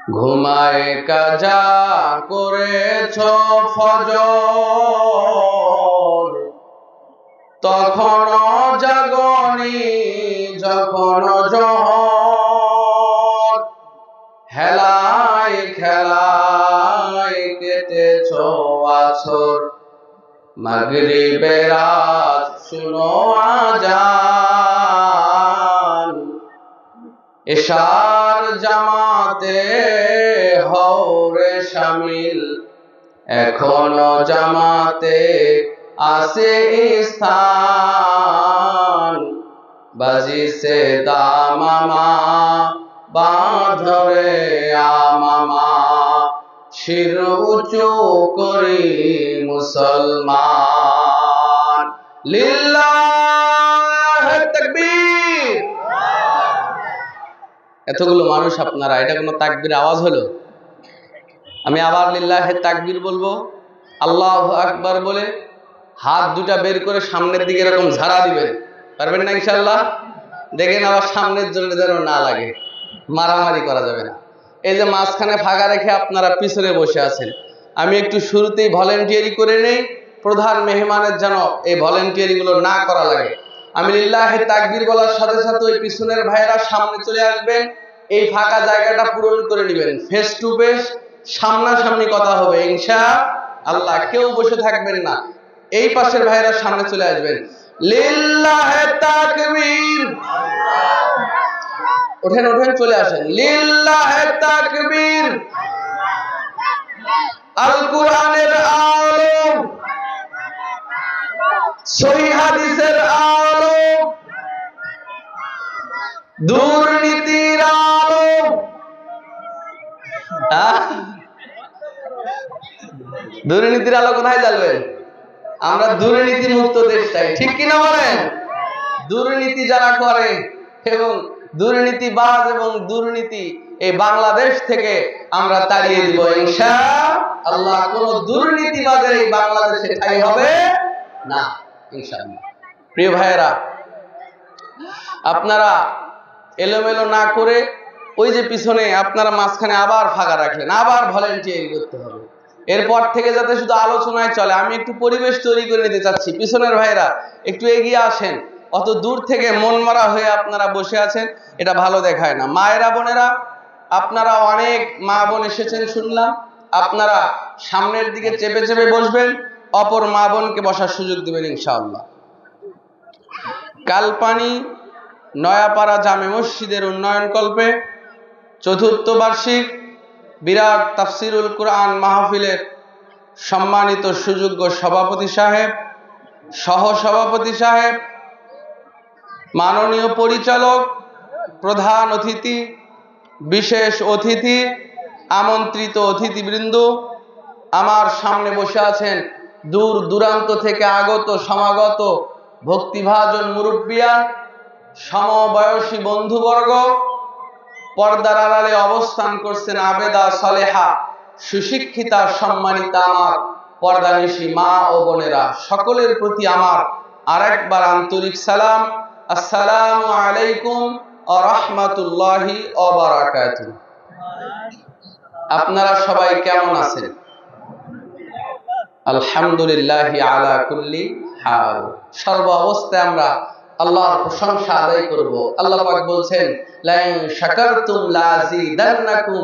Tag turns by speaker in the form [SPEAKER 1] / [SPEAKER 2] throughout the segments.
[SPEAKER 1] ঘুমায় কাজা করেছ ফজর, তখন জাগনি যখন জহর, হেলায় খেলায় কেটেছ আছর, মাগরিবের রাত শুনো আজান, এশার জামাতে হও রে শামিল, এখনো জামাতে আছে স্থান, বাজিছে দামামা বাঁধরে আমামা, শির উঁচু করি মুসলমান, লিল্লাহে তাকবীর। এতগুলো মানুষ আপনারা, এটা কোনো তাকবীর আওয়াজ হলো? আমি আবার লিল্লাহে তাকবীর বলবো, আল্লাহু আকবার বলে হাত দুটা বের করে সামনের দিকে এরকম ঝাড়া দিবেন, পারবেন না ইনশাআল্লাহ? দেখেন আবার সামনের জন্য যেন না লাগে, মারামারি করা যাবে না। এই যে মাঝখানে ফাঁকা রেখে আপনারা পিছনে বসে আছেন, আমি একটু শুরুতেই ভলেন্টিয়ারি করে নেই, প্রধান মেহমানের যেন এই ভলেন্টিয়ারি গুলো না করা লাগে। আমি লিল্লাহে তাকবীর বলার সাথে সাথে ওই পিছনের ভাইয়েরা সামনে চলে আসবেন, এই ফাঁকা জায়গাটা পূরণ করে নেবেন, ফেস টু ফেস সামনাসামনি কথা হবে ইনশাআল্লাহ, কেউ বসে থাকবেন না। এই পাশের ভাইয়েরা সামনে চলে আসবেন, লিল্লাহে তাকবীর, ওঠেন ওঠেন চলে আসেন, লিল্লাহে তাকবীর, আল কোরআনের আলো, সহিহ হাদিসের আলো, দুর্নীতির আলো, দুর্নীতির আলো কোথায় জ্বালবেন? আমরা দুর্নীতি মুক্ত দেশ চাই, ঠিক কিনা বলেন? দুর্নীতি যারা করে এবং দুর্নীতিবাজ এবং দুর্নীতি এই বাংলাদেশ থেকে আমরা তাড়িয়ে দিব ইনশাআল্লাহ। কোন দুর্নীতিবাজের এই বাংলাদেশে ঠাঁই হবে না ইনশাআল্লাহ। প্রিয় ভাইয়েরা, আপনারা এলোমেলো না করে ওই যে পিছনে আপনারা মাঝখানে আবার ফাঁকা রাখলেন, আবার ভলেন্টিয়ারি করতে হবে। এরপর থেকে যাতে শুধু আলোচনায় চলে, আমি একটু পরিবেশ তৈরি করে নিতে চাচ্ছি। পিছনের ভাইরা একটু এগিয়ে আসেন, অত দূর থেকে মন মারা হয়ে আপনারা বসে আছেন, এটা ভালো দেখায় না। মায়েরা বোনেরা, আপনারা অনেক মা বোন এসেছেন শুনলাম, আপনারা সামনের দিকে চেপে চেপে বসবেন, অপর মা বোনকে বসার সুযোগ দিবেন ইনশাআল্লাহ। কালপানি নয়াপাড়া জামে মসজিদের উন্নয়ন কল্পে ৪র্থ বার্ষিক বিরাট তাফসিরুল কোরআন মাহফিলের সম্মানিত সুযোগ্য সভাপতি সাহেব, সহসভাপতি সাহেব, মাননীয় পরিচালক, প্রধান অতিথি, বিশেষ অতিথি, আমন্ত্রিত অতিথিবৃন্দ, আমার সামনে বসে আছেন দূর দূরান্ত থেকে আগত সমাগত ভক্তিভাজন মুরব্বিয়া, সমবয়সী বন্ধুবর্গ, পর্দার আড়ালে অবস্থান করছেন আবেদা সালেহা সুশিক্ষিতা সম্মানিতা আমার পর্দানিশী মা ও বোনেরা, সকলের প্রতি আমার আরেকবার আন্তরিক সালাম, আসসালামু আলাইকুম ওয়া রাহমাতুল্লাহি ওয়া বারাকাতুহু। আপনারা সবাই কেমন আছেন? আলহামদুলিল্লাহি আলা কুল্লি হাল। সর্ব অবস্থায় আমরা আল্লাহর প্রশংসা আদায় করব। আল্লাহ পাক বলছেন, লা ইন শাকারতুম লাযিদান্নাকুম,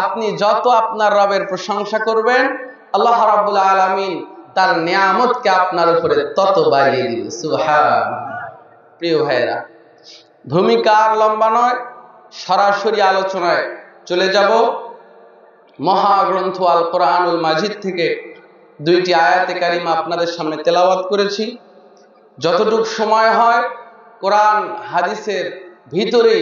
[SPEAKER 1] আপনি যত আপনার রবের প্রশংসা করবেন আল্লাহ রাব্বুল আলামিন তার নিয়ামতকে আপনার উপরে তত বাড়িয়ে দিবেন। সুবহানাল্লাহ। প্রিয় ভাইরা, ভূমিকা আর লম্বা নয়, সরাসরি আলোচনায় চলে যাব। মহাগ্রন্থ আল কোরআনুল মাজিদ থেকে 2টি আয়াতে কারিমা আপনাদের সামনে তেলাওয়াত করেছি। যতটুকু সময় হয় কোরআন হাদিসের ভিতরে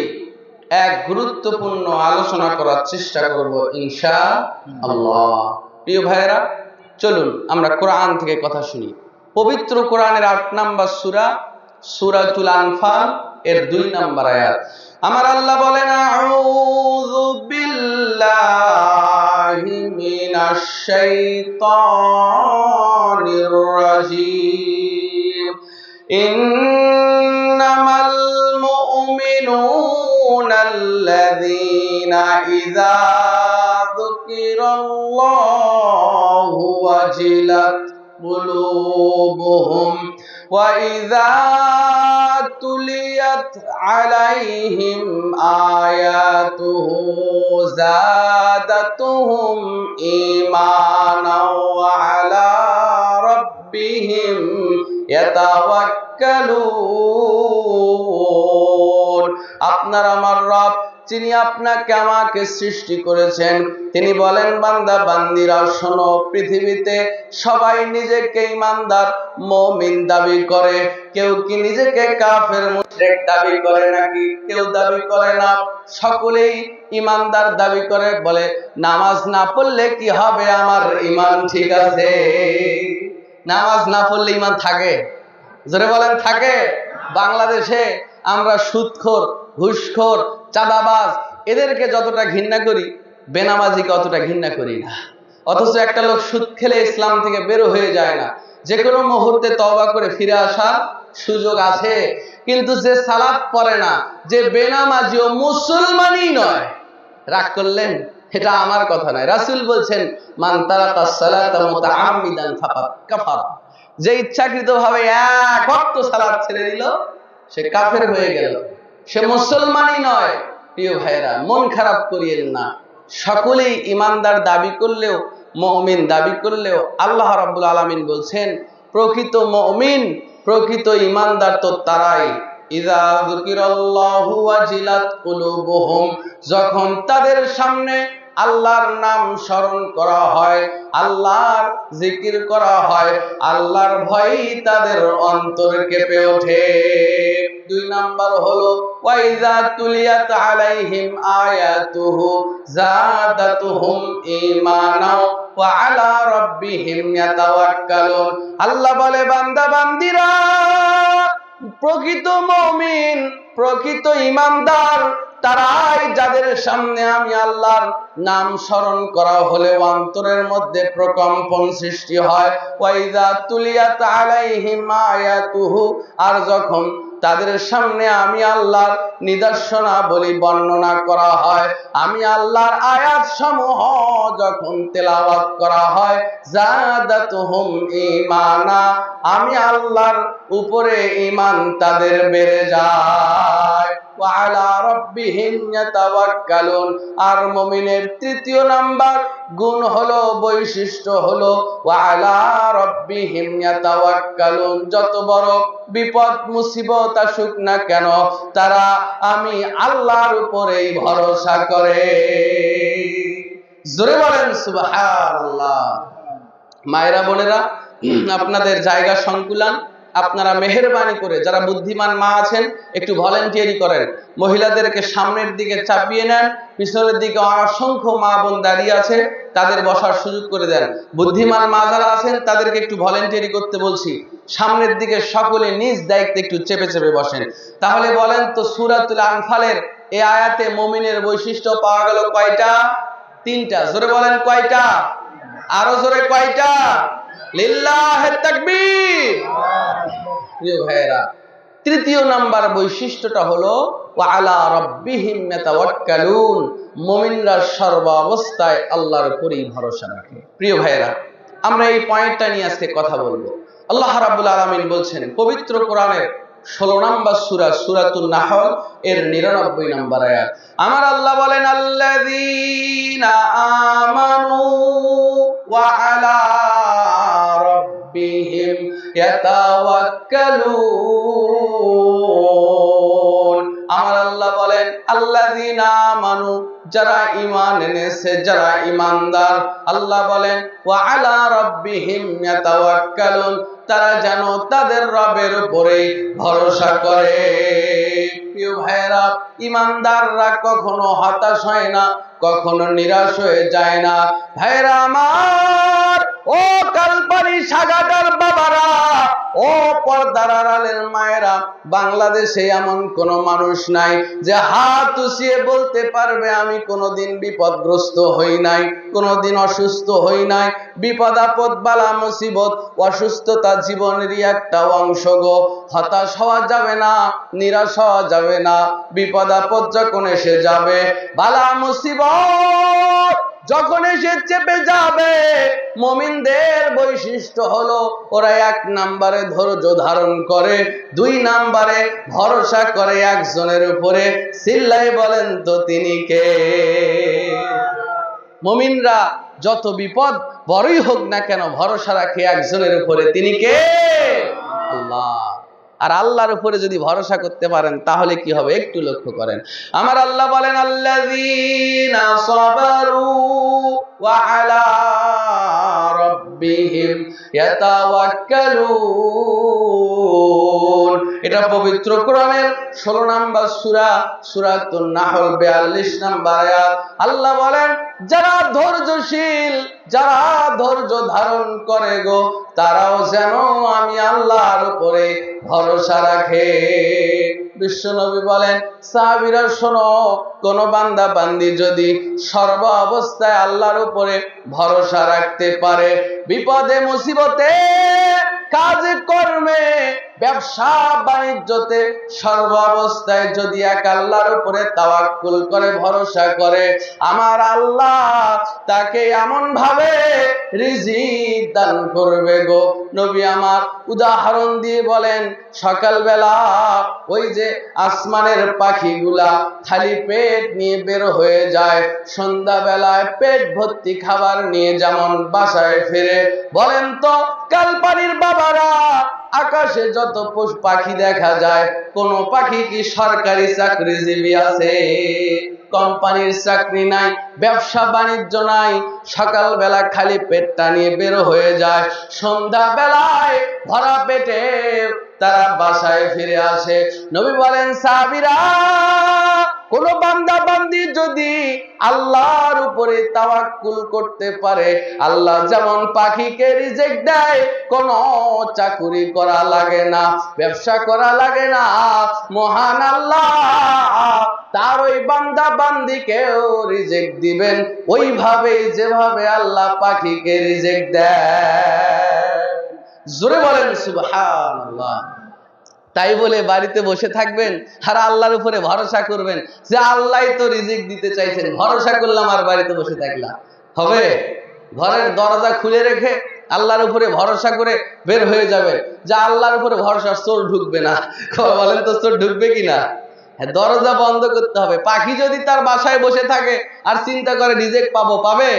[SPEAKER 1] এক গুরুত্বপূর্ণ আলোচনা করার চেষ্টা করব ইনশাআল্লাহ। প্রিয় ভাইরা, চলুন আমরা কোরআন থেকে কথা শুনি। পবিত্র কোরআনের 8 নম্বর সূরা, সূরাতুল আনফাল এর 2 নম্বর আয়াত। আমার আল্লাহ বলেন, আউযু বিল্লাহি মিনাশ শাইতানির রাজীম, ইন্নামাল মুমিনুনা আল্লাযীনা ইযা যুকিরাল্লাহু ওয়াজিলাত কুলুবুহুম ওয়া ইযা তুলিয়াত আলাইহিম আয়াতুহু যাদাতুহুম ঈমানাও ওয়া আলা রাব্বিহিম ইয়াতাওয়াক্কালুন। আপনার আমার রব যিনি আপনাকে আমাকে সৃষ্টি করেছেন তিনি বলেন, বান্দা বান্দিরা শোনো, পৃথিবীতে সবাই নিজেকে ঈমানদার মুমিন দাবি করে। কেউ কি নিজেকে কাফের মুশরিক দাবি করে নাকি? কেউ দাবি করে না, সকলেই ঈমানদার দাবি করে। বলে নামাজ না পড়লে কি হবে, আমার ঈমান ঠিক আছে। নামাজ না পড়লে ঈমান থাকে? জোরে বলেন থাকে? বাংলাদেশে আমরা সুদখোর, ঘুষখোর, চাঁদাবাজ এদেরকে যতটা ঘৃণা করি, বেনামাজিকে অতটা ঘৃণা করি না। অথচ একটা লোক সুদ খেলে ইসলাম থেকে বের হয়ে যায় না, যে কোনো মুহূর্তে তওবা করে ফিরে আসার সুযোগ আছে। কিন্তু যে সালাত পড়ে না, যে বেনামাজি ও মুসলমানই নয়। রাগ করলেন? এটা আমার কথা নয়, রাসূল বলছেন মান তারাকা সালাতা মুতাআম্মিদান ফাকাদ কাফার। যে ইচ্ছাকৃতভাবে এক ওয়াক্ত সালাত ছেড়ে দিল সে কাফের হয়ে গেল, সে মুসলমানই নয়। প্রিয় ভাইরা, মন খারাপ করিয়েন না। সকলেই ঈমানদার দাবি করলেও, মুমিন দাবি করলেও আল্লাহ রাব্বুল আলামিন বলছেন প্রকৃত মুমিন, প্রকৃত ঈমানদার তো তারাই ইযা যুকিরাল্লাহু ওয়াজিলাত কুলুবুহুম, যখন তাদের সামনে আল্লাহর নাম স্মরণ করা হয়, আল্লাহর জিকির করা হয়, আল্লাহর ভয় তাদের অন্তর কেঁপে ওঠে। দুই নাম্বার হলো ওয়াইযা তুলিয়াত আলাইহিম আয়াতুহু যাদাতুহুম ঈমানাও ওয়া আলা রাব্বিহিম ইয়াতাওয়াক্কালুন। আল্লাহ বলে বান্দা বান্দিরা, প্রকৃত মুমিন, প্রকৃত ঈমানদার তারাই যাদের সামনে আমি আল্লাহর নাম স্মরণ করা হলে অন্তরের মধ্যে প্রকম্পন সৃষ্টি হয়। ওয়াইযা তুলিয়াত আলাইহিম আয়াতুহু, আর যখন তাদের সামনে আমি আল্লাহর নিদর্শনাবলী বর্ণনা করা হয়, আমি আল্লাহর আয়াত সমূহ যখন তেলাওয়াত করা হয়, যাদাতুহুম ঈমানা, আমি আল্লাহর উপরে ঈমান তাদের বেড়ে যায়। ওয়া আলা রাব্বিহিম ইয়াতাওয়াক্কালুন। আর মুমিনের তৃতীয় নাম্বার গুণ হলো, বৈশিষ্ট্য হলো ওয়া আলা রাব্বিহিম ইয়াতাওয়াক্কালুন। যত বড় বিপদ মুসিবত আসুক না কেন, তারা আমি আল্লাহর উপরেই ভরসা করে। জোরে বলেন সুবহানাল্লাহ। মায়েরা বোনেরা, আপনাদের জায়গা সংকুলান, আপনারা মেহেরবানি করে যারা বুদ্ধিমান মা আছেন একটু ভলেন্টিয়ারি করেন, মহিলাদেরকে সামনের দিকে চাপিয়ে নেন, পিছনের দিকে অসংখ্য মা বোন দাঁড়িয়ে আছে, তাদের বসার সুযোগ করে দেন। বুদ্ধিমান মা যারা আছেন তাদেরকে একটু ভলেন্টিয়ারি করতে বলছি, সামনের দিকে সকলে নিজ দায়িত্বে একটু চেপে চেপে বসেন। তাহলে বলেন তো, সূরাতুল আনফালের এই আয়াতে মুমিনের বৈশিষ্ট্য পাওয়া গেল কয়টা? তিনটা। জোরে বলেন কয়টা? আরো জোরে কয়টা? লিল্লাহি তাকবীর। প্রিয় ভাইরা, তৃতীয় নাম্বার বৈশিষ্ট্যটা হলো ওয়া আলা রাব্বিহিম ইয়াতাওয়াক্কালুন। মুমিনরা সর্বাবস্থায় আল্লাহর উপরেই ভরসা রাখে। প্রিয় ভাইরা, আমরা এই পয়েন্টটা নিয়ে আজকে কথা বলবো। আল্লাহ রাব্বুল আলামিন বলছেন পবিত্র কোরআনের 16 নম্বর সূরা, সূরাতুন নাহল এর 99 নম্বর আয়াত, আমার আল্লাহ বলেন আল্লাযীনা আমানু ওয়া আলা রাব্বিহিম ইয়াতাওয়াক্কালুন। আমার আল্লাহ বলেন আল্লাযীনা আমানু, যারা ঈমান এনেছে, যারা ঈমানদার, আল্লাহ বলেন ওয়া আলা রাব্বিহিম ইয়াতাওয়াক্কালুন, তারা যেন তাদের রবের উপরেই ভরসা করে। প্রিয় ভাইরা, ঈমানদাররা কখনো হতাশ হয় না, কখনো নিরাশ হয়ে যায় না। ভাইরা আমার, ও কালপানি সাগাটার বাবারা, ও পর্দার আড়ালের মায়েরা, বাংলাদেশে এমন কোন মানুষ নাই যে হাত উঠিয়ে বলতে পারবে আমি কোনোদিন বিপদগ্রস্ত হই নাই, কোনোদিন অসুস্থ হই নাই। বিপদ আপদ বালা মুসিবত অসুস্থতা জীবনেরই একটা অংশ গো। হতাশ হওয়া যাবে না, নিরাশ হওয়া যাবে না। বিপদ আপদ যখন এসে যাবে, বালা মুসিবত যখন এসে চেপে যাবে, মুমিনদের বৈশিষ্ট্য হলো ওরা 1 নম্বরে ধৈর্য ধারণ করে, 2 নম্বরে ভরসা করে একজনের উপরে। চিল্লাই বলেন তো তিনি কে? মুমিনরা যত বিপদ বড়ই হোক না কেন ভরসা রাখে একজনের উপরে, তিনি কে? আল্লাহ। আর আল্লাহর উপরে যদি ভরসা করতে পারেন তাহলে কি হবে একটু লক্ষ্য করেন। আমার আল্লাহ বলেন আল্লাযীনা সাবারু ওয়া আলা রাব্বিহিম ইয়াতাওয়াক্কালুন। এটা পবিত্র কোরআনের 16 নম্বর সূরা, সূরাতুন নাহল 42 নম্বর আয়াত। আল্লাহ বলেন যারা ধৈর্যশীল, যারা ধৈর্য ধারণ করে গো, তারাও যেন আমি আল্লাহর উপরে ভরসা রাখে। বিশ্বনবী বলেন সাহাবীরা শোনো, কোন বান্দা বান্দি যদি সর্ব অবস্থায় আল্লাহর উপরে ভরসা রাখতে পারে, বিপদে মুসিবতে কাজে কর্মে ব্যবসা বাণিজ্যতে সর্ব অবস্থায় যদি এক আল্লাহর উপরে তাওয়াক্কুল করে ভরসা করে, আমার আল্লাহ তাকে এমন ভাবে রিজিক দান করবে গো। নবী আমার উদাহরণ দিয়ে বলেন সকালবেলা ওই যে আসমানের পাখিগুলা খালি পেট নিয়ে বের হয়ে যায়, সন্ধ্যাবেলায় পেট ভর্তি খাবার নিয়ে যেমন বাসায় ফিরে। বলেন তো কালপানির বাবারা, আকাশে যত পশু পাখি দেখা যায়, কোন পাখি কি সরকারি চাকরিজীবী আছে? কোম্পানির চাকরি নাই, ব্যবসা বাণিজ্য নাই, সকালবেলা খালি পেটটা নিয়ে বের হয়ে যায়, সন্ধ্যাবেলায় ভরা পেটে তারা বাসায় ফিরে আসে। নবী বলেন সাহাবীরা, কোন বান্দা বান্দি যদি আল্লাহর উপরে তাওয়াক্কুল করতে পারে, আল্লাহ যেমন পাখিকে রিজিক দেয়, কোন চাকরি করা লাগে না, ব্যবসা করা লাগে না, মহান আল্লাহ তার ওই বান্দা বান্দিকেও রিজিক দিবেন ওইভাবে যেভাবে আল্লাহ পাখিকে রিজিক দেয়। জোরে বলেন সুবহানাল্লাহ। তাই বলে বাড়িতে বসে থাকবেন আর আল্লাহর উপরে ভরসা করবেন যে আল্লাহই তো রিজিক দিতে চাইছেন, ভরসা করলাম আর বাড়িতে বসে থাকলাম, হবে? ঘরের দরজা খুলে রেখে আল্লাহর উপরে ভরসা করে বের হয়ে যাবেন, যে আল্লাহর উপরে ভরসা, চোর ঢুকবে না। বলেন তো চোর ঢুকবে কিনা? দরজা বন্ধ করতে হবে। পাখি যদি তার বাসায় বসে থাকে আর চিন্তা করে রিজিক পাবো, পাবে?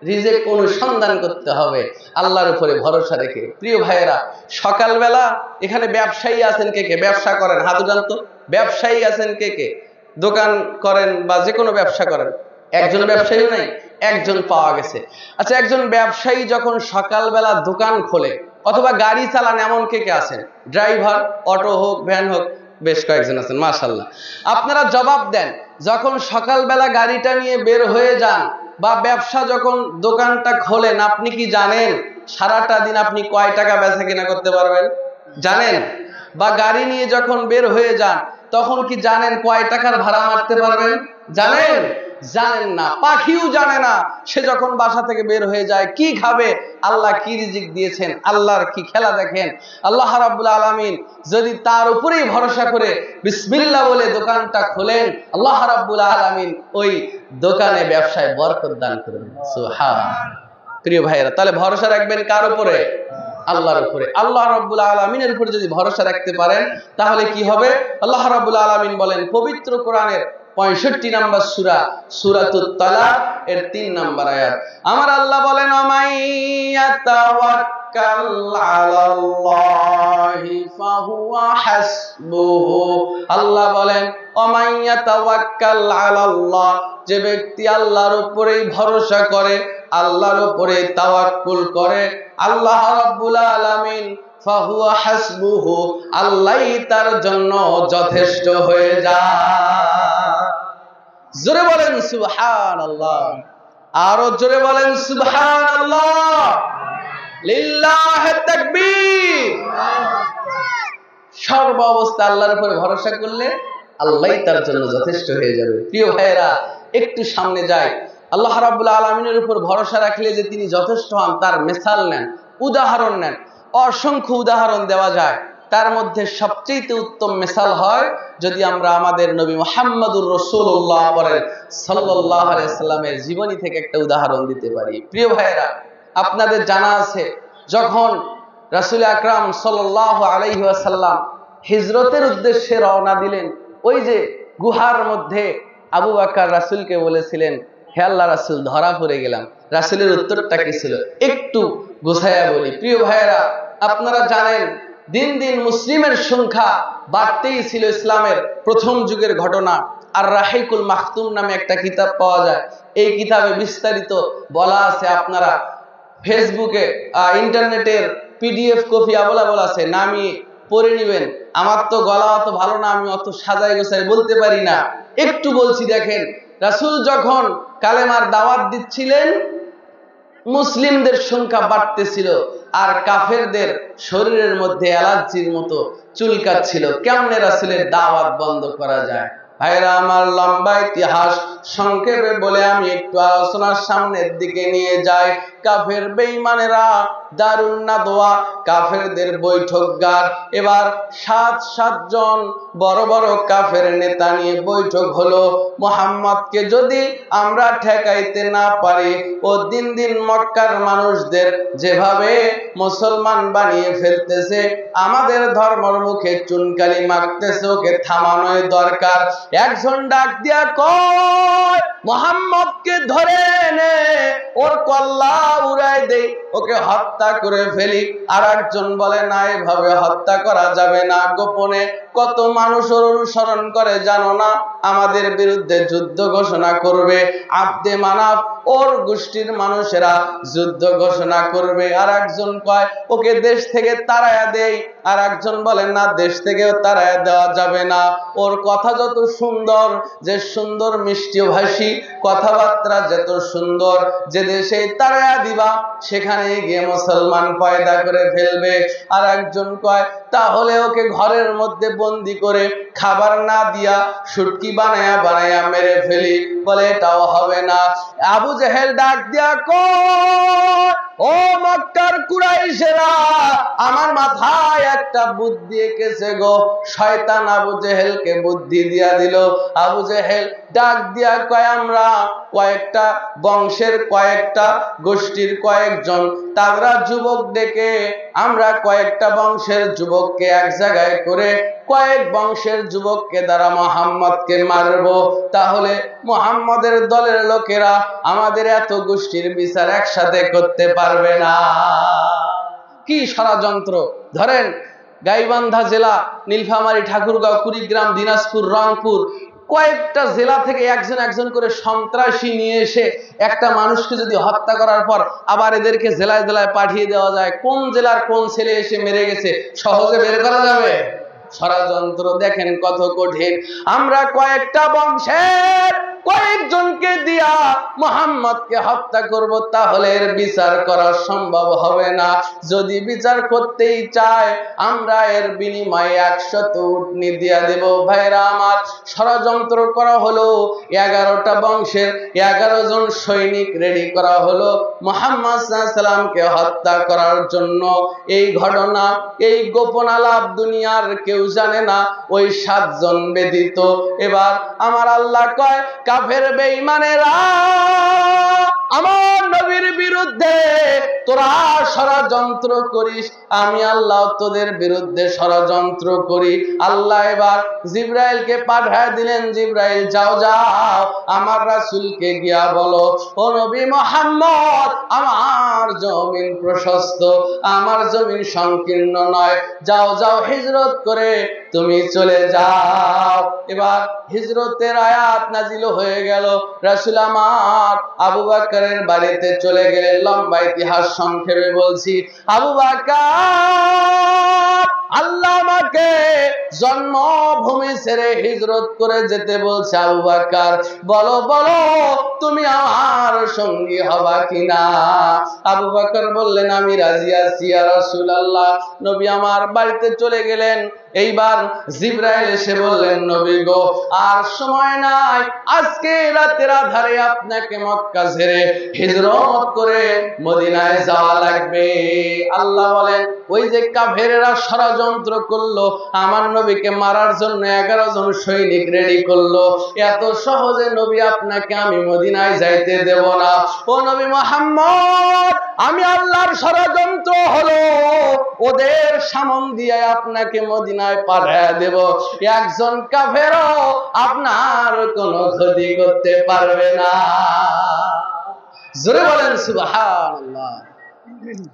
[SPEAKER 1] রিজিক অনুসন্ধান করতে হবে আল্লাহর উপরে ভরসা রেখে। প্রিয় ভাইয়েরা, সকালবেলা এখানে ব্যবসায়ী আছেন কে কে? ব্যবসা করেন, হাত উঠান তো। ব্যবসায়ী আছেন কে কে? দোকান করেন বা যে কোনো ব্যবসা করেন? একজন ব্যবসায়ী নাই, একজন পাওয়া গেছে। আচ্ছা, একজন ব্যবসায়ী যখন সকালবেলা দোকান খোলে অথবা গাড়ি চালান, এমন কে কে আছেন? ড্রাইভার, অটো হোক, ভ্যান হোক, বেশ কয়েকজন আছেন মাশাআল্লাহ। আপনারা জবাব দেন, যখন সকালবেলা গাড়িটা নিয়ে বের হয়ে যান বা ব্যবসা যখন দোকানটা খোলেন, আপনি কি জানেন সারাটা দিন আপনি কয় টাকা বেচা কিনা করতে পারবেন? জানেন? বা গাড়ি নিয়ে যখন বের হয়ে যান তখন কি জানেন কয় টাকার ভাড়া মারতে পারবেন? জানেন? জানেন না। পাখিও জানে না সে যখন বাসা থেকে বের হয়ে যায় কি খাবে, আল্লাহ কি রিজিক দিয়েছেন, আল্লাহর কি খেলা দেখেন। আল্লাহ রাব্বুল আলামিন যদি তার উপরেই ভরসা করে বিসমিল্লাহ বলে দোকানটা খোলেন, আল্লাহ রাব্বুল আলামিন ওই দোকানে ব্যবসায় বরকত দান করবেন। সুবহানাল্লাহ। প্রিয় ভাইয়েরা, তাহলে ভরসা রাখবেন কার উপরে? আল্লাহর উপরে। আল্লাহ রাব্বুল আলামিনের উপরে যদি ভরসা রাখতে পারেন তাহলে কি হবে? আল্লাহ রাব্বুল আলামিন বলেন পবিত্র কোরআনের 65 নম্বর সূরা, সূরাতুত তালাক এর 3 নম্বর আয়াত। আমার আল্লাহ বলেন ওমাইয়াতাওয়াক্কাল আলাল্লাহি ফাহুয়া হাসবুহু। আল্লাহ বলেন ওমাইয়াতাওয়াক্কাল আলাল্লাহ, যে ব্যক্তি আল্লাহর উপরেই ভরসা করে, আল্লাহর উপরে তাওয়াক্কুল করে, আল্লাহ রাব্বুল আলামিন ফাহুয়া হাসবুহু, আল্লাহই তার জন্য যথেষ্ট হয়ে যায়। জোরে বলেন সুবহানাল্লাহ। আরো জোরে বলেন সুবহানাল্লাহ। লিল্লাহি তাকবীর। সর্ব অবস্থা আল্লাহর উপরে ভরসা করলে আল্লাহই তার জন্য যথেষ্ট হয়ে যাবে। প্রিয় ভাইয়েরা, একটু সামনে যাই। আল্লাহ রাব্বুল আলামিনের উপর ভরসা রাখলে যে তিনি যথেষ্ট হন তার মিসাল নেন, উদাহরণ নেন। অসংখ্য উদাহরণ দেওয়া যায়, তার মধ্যে সবচেয়ে উত্তম মিসাল হয় যদি আমরা আমাদের নবী মুহাম্মদুর রাসূলুল্লাহ সাল্লাল্লাহু আলাইহি সাল্লামের জীবনী থেকে একটা উদাহরণ দিতে পারি। প্রিয় ভাইয়েরা, আপনাদের জানা আছে যখন রাসূল আকরাম সাল্লাল্লাহু আলাইহি ওয়াসাল্লাম হিজরতের উদ্দেশ্যে রওনা দিলেন, ওই যে গুহার মধ্যে আবু বকর রাসূলকে বলেছিলেন, হে আল্লাহ রাসূল, ধরা পড়ে গেলাম। রাসূলের উত্তরটা কি ছিল একটু গোছায়া বলি। প্রিয় ভাইয়েরা, আপনারা জানেন দিন দিন মুসলিমের সংখ্যা বাড়তেই ছিল। ইসলামের প্রথম যুগের ঘটনা আর রাহিকুল মাখতুম নামে একটা কিতাব পাওয়া যায়। এই কিতাবে বিস্তারিত বলা আছে, আপনারা ফেসবুকে ইন্টারনেটের পিডিএফ কপি অ্যাভেলেবল আছে, নামিয়ে পড়ে নেবেন। আমার তো গলা অত ভালো না, আমি অত সাজাই গোছাই বলতে পারি না, একটু বলছি। দেখেন, রাসূল যখন কালেমার দাওয়াত দিচ্ছিলেন, মুসলিমদের সংখ্যা বাড়তেছিল আর কাফেরদের শরীরের মধ্যে অ্যালার্জির মতো চুলকাচ্ছিল। কেমনে রাসূলের দাওয়াত বন্ধ করা যায়? ভাইরা আমার, লম্বা ইতিহাস সংক্ষেপে বলে আমি একটু আলোচনার সামনের দিকে নিয়ে যাই। কাফের বেঈমানেরা দারুন নাদওয়া, কাফেরদের বৈঠকগার। এবার 7 জন বড় বড় কাফের নেতা নিয়ে বৈঠক হলো। মুহাম্মদকে যদি আমরা ঠেকাইতে না পারি, ও দিন দিন মক্কার মানুষদের যেভাবে মুসলমান বানিয়ে ফেলতেছে, আমাদের ধর্মের মুখে চুনকালি মারতেছে, ওকে থামানোই দরকার। একজন ডাক দিয়া কয়, মুহাম্মদকে ধরে এনে ওর কল্লা উড়াই দেই, ওকে হত্যা করে ফেলি। আর একজন বলে, না, এভাবে হত্যা করা যাবে না, গোপনে কত মানুষ ওর অনুসরণ করে জানো না, আমাদের বিরুদ্ধে যুদ্ধ ঘোষণা করবে। আব্দে মানাফ ওর গোষ্ঠীর মানুষেরা যুদ্ধ ঘোষণা করবে। আর একজন কয়, ওকে দেশ থেকে তাড়ায়া দেই। আর একজন বলেন, না, দেশ থেকেও তাড়ায়া দেওয়া যাবে না, ওর কথা যত সুন্দর, যে সুন্দর মিষ্টি ভাষী কথাবার্তা যত সুন্দর, যে দেশে তাড়ায়া দিবা সেখানে গিয়ে মুসলমান পয়দা করে ফেলবে। আর একজন কয়, তাহলে ওকে ঘরের মধ্যে বন্দি করে খাবার না দিয়া শুটকি বানায়া বানায়া মেরে ফেলি। বলে, এটাও হবে না। আবু জেহেল ডাক দিয়া কয়, ও মক্কার কুরাইশেরা, আমার মাথায় একটা বুদ্ধি এঁকেছে গো। শয়তান আবু জেহেলকে বুদ্ধি দিয়া দিল। আবু জেহেল ডাক দিয়া কয়, আমরা কয়েকটা বংশের, কয়েকটা গোষ্ঠীর কয়েকজন তাগড়া যুবক ডেকে, আমরা কয়েকটা বংশের যুবককে এক জায়গায় করে কয়েক বংশের যুবককে দ্বারা মুহাম্মদকে মারবো। তাহলে মুহাম্মদের দলের লোকেরা আমাদের এত গোষ্ঠীর বিচার একসাথে করতে পারবে না। কি ষড়যন্ত্র! ধরেন, গাইবান্ধা জেলা, নীলফামারী, ঠাকুরগাঁও, কুড়িগ্রাম, দিনাজপুর, রংপুর, কয়েকটা জেলা থেকে একজন একজন করে সন্ত্রাসী নিয়ে এসে একটা মানুষকে যদি হত্যা করার পর আবার এদেরকে জেলায় জেলায় পাঠিয়ে দেওয়া যায়, কোন জেলার কোন ছেলে এসে মেরে গেছে সহজে বের করা যাবে? ষড়যন্ত্র দেখেন কত কঠিন। আমরা কয়েকটা বংশের কয়েকজনকে দিয়া মুহাম্মদকে হত্যা করব, তাহলে এর বিচার করা সম্ভব হবে না। যদি বিচার করতেই চায়, আমরা এর বিনিময়ে 100 উটনি দিয়া দেব। ভাইরা আমার, ষড়যন্ত্র করা হলো। 11টা বংশের 11 জন সৈনিক রেডি করা হলো মুহাম্মদ সাল্লাল্লাহু আলাইহি সাল্লামকে হত্যা করার জন্য। এই ঘটনা, এই গোপন আলাপ দুনিয়ার কেউ জানে না, ওই 7 জন ব্যতীত। এবার আমার আল্লাহ কয়, কাফের বেঈমানেরা, আমার নবীর বিরুদ্ধে তোরা ষড়যন্ত্র করিস, আমি আল্লাহ তোদের বিরুদ্ধে ষড়যন্ত্র করি। আল্লাহ এবার জিবরাইলকে পাঠিয়ে দিলেন, জিবরাইল যাও যাও, আমার রাসূলকে গিয়া বলো, ও নবী মুহাম্মদ, আমার জমিন প্রশস্ত, আমার জমিন সংকীর্ণ নয়, যাও যাও, হিজরত করে তুমি চলে যাও। এবার হিজরতের আয়াত নাজিল হয়ে গেল। রাসূল আমার আবু বকরের বাড়িতে চলে গেলেন। লম্বা ইতিহাস সংক্ষেপে বলছি। আবু বকর, আল্লাহ আমাকে জন্মভূমি ছেড়ে হিজরত করে যেতে বলছে। আবু বকর, বলো বলো, তুমি আমার সঙ্গী হবা কিনা? আবু বকর বললেন, আমি রাজি আছি ইয়া রাসূলুল্লাহ। নবী আমার বাড়িতে চলে গেলেন। এইবার জিবরাইল এসে বললেন, নবী গো, আর সময় নাই, আজকে রাতের আধারে আপনাকে মক্কা ছেড়ে হিজরত করে মদিনায় যাওয়া লাগবে। আল্লাহ বলেন, ওই যে কাফেরেরা ষড়যন্ত্র করলো, আমার নবীকে মারার জন্য 11 জন সৈনিক রেডি করলো, এত সহজে নবী আপনাকে আমি মদিনায় যাইতে দেব না। ও নবী মুহাম্মদ, আমি আল্লাহর ষড়যন্ত্র হলো ওদের সামন দিয়ে আপনাকে মদিনায় পাঠিয়ে দেব। একজন কাফেরও আপনার কোনো ক্ষতি করতে পারবে না। জোরে বলেন সুবহানাল্লাহ।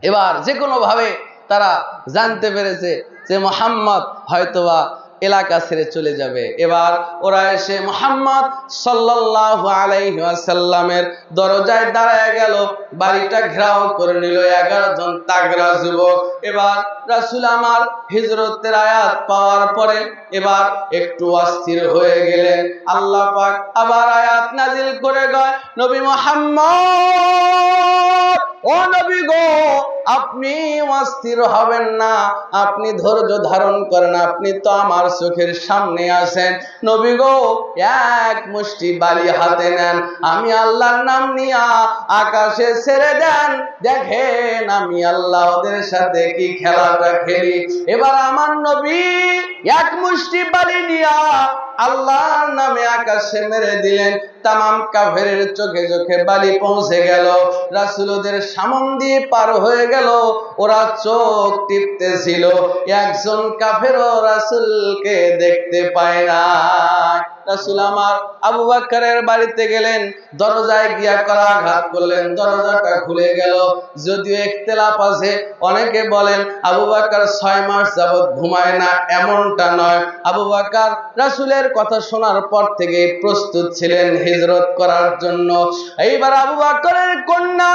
[SPEAKER 1] এবার যে কোনো ভাবে তারা জানতে পেরেছে যে মুহাম্মদ হয়তোবা এলাকা ছেড়ে চলে যাবে। এবার ওরা এসে মুহাম্মদ সাল্লাল্লাহু আলাইহি ওয়াসাল্লামের দরজায় দাঁড়ায় গেল, বাড়িটা ঘেরাও করে নিল 11 জন তাগড়া যুবক। এবার রাসূল আমার হিজরতের আয়াত পাওয়ার পরে এবার একটু অস্থির হয়ে গেলেন। আল্লাহ পাক আবার আয়াত নাজিল করে গয়, নবী মুহাম্মদ, ও নবী গো, আপনি অস্থির হবেন না, আপনি ধৈর্য ধারণ করেন, আপনি তো আমার চোখের সামনে আছেন। নবী গো, এক মুষ্টি বালি হাতে নেন, আমি আল্লাহর নাম নিয়া আকাশে ছেড়ে দেন, দেখেন আমি আল্লাহ ওদের সাথে কি খেলাটা খেলি। এবার আমার নবী এক মুষ্টি বালি নিয়া আল্লাহর নামে আকাশে মেরে দিলেন। তামাম কাফেরের চোখে চোখে বালি পৌঁছে গেল। রাসূল ওদের সামন দিয়ে পার হয়ে গেল। ওরা চোখ টিপতেছিল, একজন কাফেরও রাসূলকে দেখতে পায় না। রাসূল আমার আবু বকরের বাড়িতে গেলেন, দরজায় গিয়া করাঘাত করলেন, দরজাটা খুলে গেল। যদিও ইখতিলাফ আছে, অনেকে বলেন আবু বকর 6 মাস যাবত ঘুমায় না, এমনটা নয়। আবু বকর রাসূলের কথা শোনার পর থেকে প্রস্তুত ছিলেন হিজরত করার জন্য। এইবার আবু বকরের কন্যা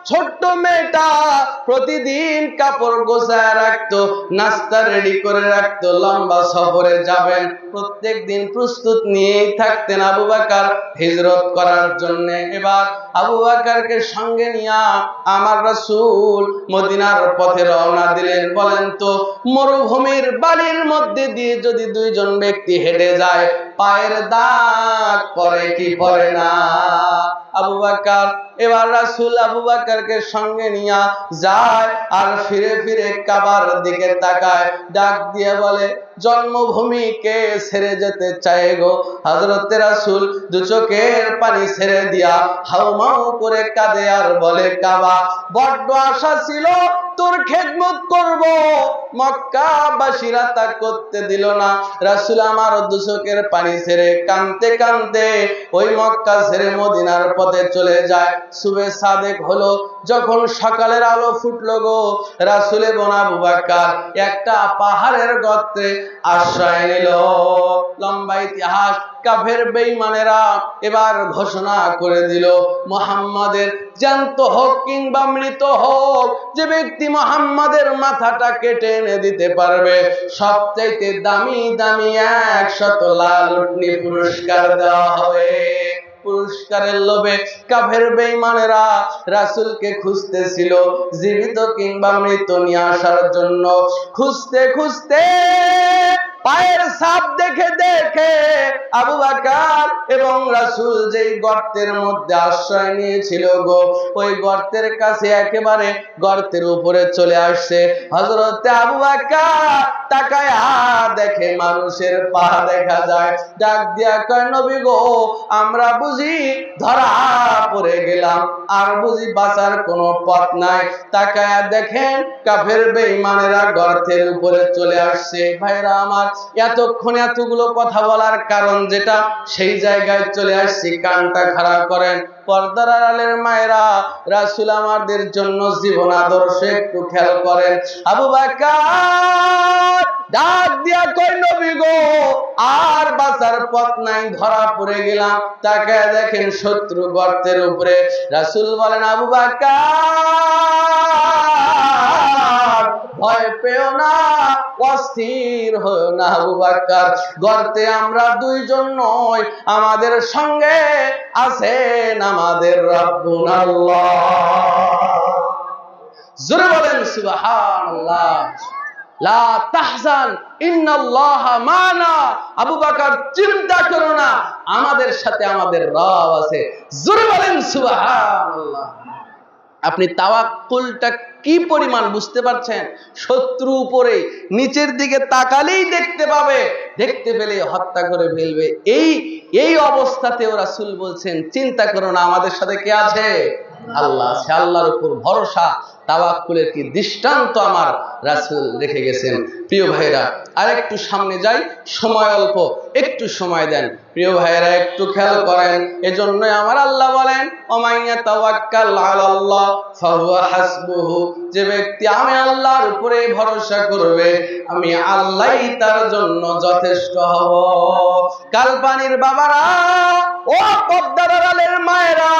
[SPEAKER 1] ছোট্ট মেয়েটা প্রতিদিন কাপড় গোছায় রাখতো, নাস্তা রেডি করে রাখতো, লম্বা সফরে যাবেন, প্রত্যেক দিন প্রস্তুত নিয়েই থাকতেন আবু বকর হিজরত করার জন্য। এবার আবু বকরকে সঙ্গে নিয়ে আমার রাসূল মদিনার পথে রওনা দিলেন। বলেন তো, মরুভূমির বালির মধ্যে দিয়ে যদি দুইজন ব্যক্তি হেঁটে যায়, পায়ের দাগ পড়ে কি পড়ে না? আবু বকর এবার রাসূল আবু বকরকে সঙ্গে নিয়ে যায় আর ফিরে ফিরে কাবার দিকে তাকায়, ডাক দিয়ে বলে, জন্মভূমিকে ছেড়ে যেতে চায় গো। হযরত রাসূল দু চোখের পানি ছেড়ে দিয়া হাউমাউ করে কাঁদে আর বলে, কাবা, বড্ড আশা ছিল তোর খেদমত করব, মক্কাবাসীরা তা করতে দিল না। রাসূল আমার দু চোখের পানি ছেড়ে কাঁদতে কাঁদতে ওই মক্কা ছেড়ে মদিনার পথে চলে যায়। সুবে সাদেক হলো, যখন সকালের আলো ফুটলো গো, রাসূল এবং আবু বকর একটা পাহাড়ের গর্তে আশ্রয় নিল। লম্বা ইতিহাস। কাফের বেঈমানেরা এবার ঘোষণা করে দিল, মুহাম্মাদের জ্যান্ত হোক কিংবা মৃত হোক, যে ব্যক্তি মুহাম্মাদের মাথাটা কেটে এনে দিতে পারবে, সবচাইতে দামি দামি 100 লাল উটনি পুরস্কার দেওয়া হবে। পুরস্কারের লোভে কাফের বেঈমানেরা রাসূলকে খুঁজতেছিল, জীবিত কিংবা মৃত নিয়ে আসার জন্য। খুঁজতে খুঁজতে পায়ের ছাপ দেখে দেখে আবু বকর এবং রাসূল যেই গর্তের মধ্যে আশ্রয় নিয়েছিল গো, ওই গর্তের কাছে একেবারে গর্তের উপরে চলে আসছে। হযরত আবু বকর তাকায় দেখে মানুষের পা দেখা যায়। ডাক দিয়া কয়, নবী গো, আমরা বুঝি ধরা পড়ে গেলাম, আর বুঝি বাঁচার কোনো পথ নাই। তাকায় দেখেন কাফের বেঈমানেরা গর্তের উপরে চলে আসছে। ভাইরা আমার, এতক্ষণ এতগুলো কথা বলার কারণ যেটা, সেই জায়গায় চলে আসছি, কানটা খাড়া করেন। পর্দার আড়ালের মায়েরা, রাসূল আমাদের জন্য জীবন আদর্শ একটু খেয়াল করেন। আবু বকর ডাক দিয়া কই, নবী গো, আর বাঁচার পথ নাই, ধরা পড়ে গেলাম। তাকায় দেখেন শত্রু গর্তের উপরে। রাসূল বলেন, আবু বকর ভয় পেও না, অস্থির হও না। আবু বকর, গর্তে আমরা দুইজন নই, আমাদের সঙ্গে আছেন আমাদের রব্বুল আল্লাহ। জোরে বলেন সুবহানাল্লাহ। লা তাহজান ইন্নাল্লাহা মানা। আবু বকর চিন্তা করো না, আমাদের সাথে আমাদের রব আছে। জোরে বলেন সুবহানাল্লাহ। আপনি তাওয়াক্কুলটা কি পরিমাণ বুঝতে পারছেন? শত্রু উপরে নিচের দিকে তাকালেই দেখতে পাবে, দেখতে পেলে হত্যা করে ফেলবে। এই অবস্থাতেও রাসূল বলছেন চিন্তা করো না, আমাদের সাথে কে আছে? আল্লাহ। সে আল্লাহর উপর ভরসা, তাওয়াক্কুলের কি দৃষ্টান্ত আমার রাসূল রেখে গেছেন। প্রিয় ভাইরা, আরেকটু সামনে যাই, সময় অল্প, একটু সময় দেন। প্রিয় ভাইরা একটু খেয়াল করেন, এজন্য আমার আল্লাহ বলেন ওমাইয়া তাওয়াক্কাল আলাল্লাহ ফাহুয়া হাসবুহু। যে ব্যক্তি আমি আল্লাহর উপরে ভরসা করবে, আমি আল্লাহই তার জন্য যথেষ্ট হব। কালপানির বাবারা, ও পদ্মার আড়ালের মায়েরা,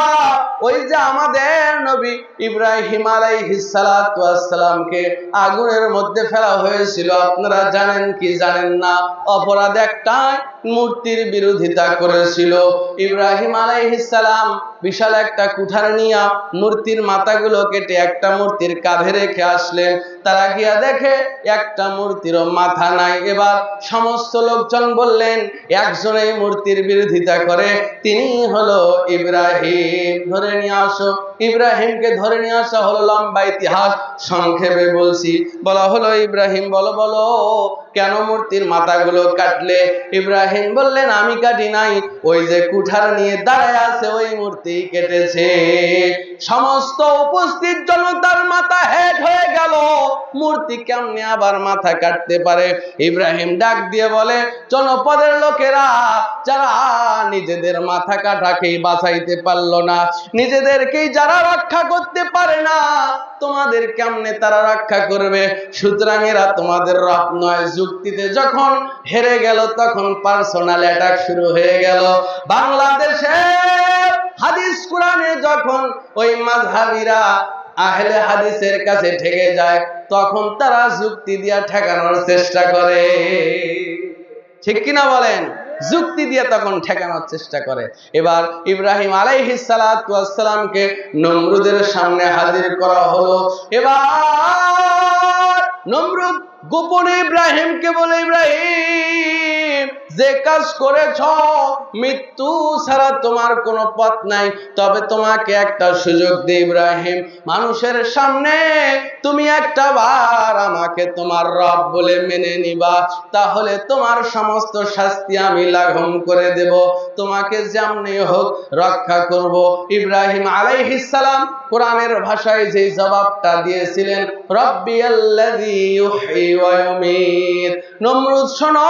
[SPEAKER 1] ওই যে আমাদের নবী ইব্রাহিম আলাইহিস সালাতু ওয়াস সালামকে আগুনের মধ্যে ফেলা হয়েছিল, আপনারা জানেন কি জানেন না? অপরাধ একটাই, মূর্তির বিরোধিতা করেছিল। ইব্রাহিম আলাইহিস সালাম বিশাল একটা কুঠার নিয়ে মূর্তির মাথাগুলো কেটে একটা মূর্তির কাঁধে রেখে আসলেন। তারা গিয়া দেখে একটা মূর্তিরও মাথা নাই। এবার সমস্ত লোকজন বললেন একজন এই মূর্তির বিরোধিতা করে, তিনি হলো ইব্রাহিম, ধরে নিয়ে আসো। ইব্রাহিমকে ধরে নিয়ে আসা হলো। লম্বা ইতিহাস, সংক্ষেপে বলছি। বলা হলো ইব্রাহিম বলো বলো কেন মূর্তির মাথাগুলো কাটলে? ইব্রাহিম বললেন আমি কাটি নাই, ওই যে কুঠার নিয়ে দাঁড়ায় আছে ওই মূর্তি কেটেছে। সমস্ত উপস্থিত জনতার মাথা হেট হয়ে গেল, মূর্তি কেমনে আবার মাথা কাটতে পারে? ইব্রাহিম ডাক দিয়ে বলে জনপদের লোকেরা যারা নিজেদের মাথা কাটাকেই বাঁচাইতে পারলো না, নিজেদেরকেই যারা রক্ষা করতে পারে না, তোমাদের কেমনে তারা রক্ষা করবে? সুতরাং এরা তোমাদের রব নয়। যুক্তিতে যখন হেরে গেল তখন পার্সোনাল অ্যাটাক শুরু হয়ে গেল। বাংলাদেশে হাদিস কোরআনে যখন ওই মাযহাবীরা আহলে হাদিসের কাছে ঠেকে যায়, তখন তারা যুক্তি দিয়া ঠেকানোর চেষ্টা করে। ঠিক কিনা বলেন? যুক্তি দিয়ে তখন ঠেকানোর চেষ্টা করে। এবার ইব্রাহিম আলাইহিস সালাতু ওয়াস সালামকে নমরুদের সামনে হাজির করা হলো। এবার নমরুদ গোপনে ইব্রাহিমকে বলে ইব্রাহিম যে কাজ করেছ, মৃত্যু ছাড়া তোমার কোনো পথ নাই। তবে তোমাকে একটা সুযোগ দিই ইব্রাহিম, মানুষের সামনে তুমি একটা বার আমাকে তোমার রব বলে মেনে নিবা, তাহলে তোমার সমস্ত শাস্তি আমি লাঘব করে দেব, তোমাকে যেমনি হোক রক্ষা করব। ইব্রাহিম আলাইহিস সালাম কোরআনের ভাষায় যে জবাবটা দিয়েছিলেন রব্বিয়াল্লাযী ইউহয়ী ওয়া ইউমীত। নমরুদ শোনো,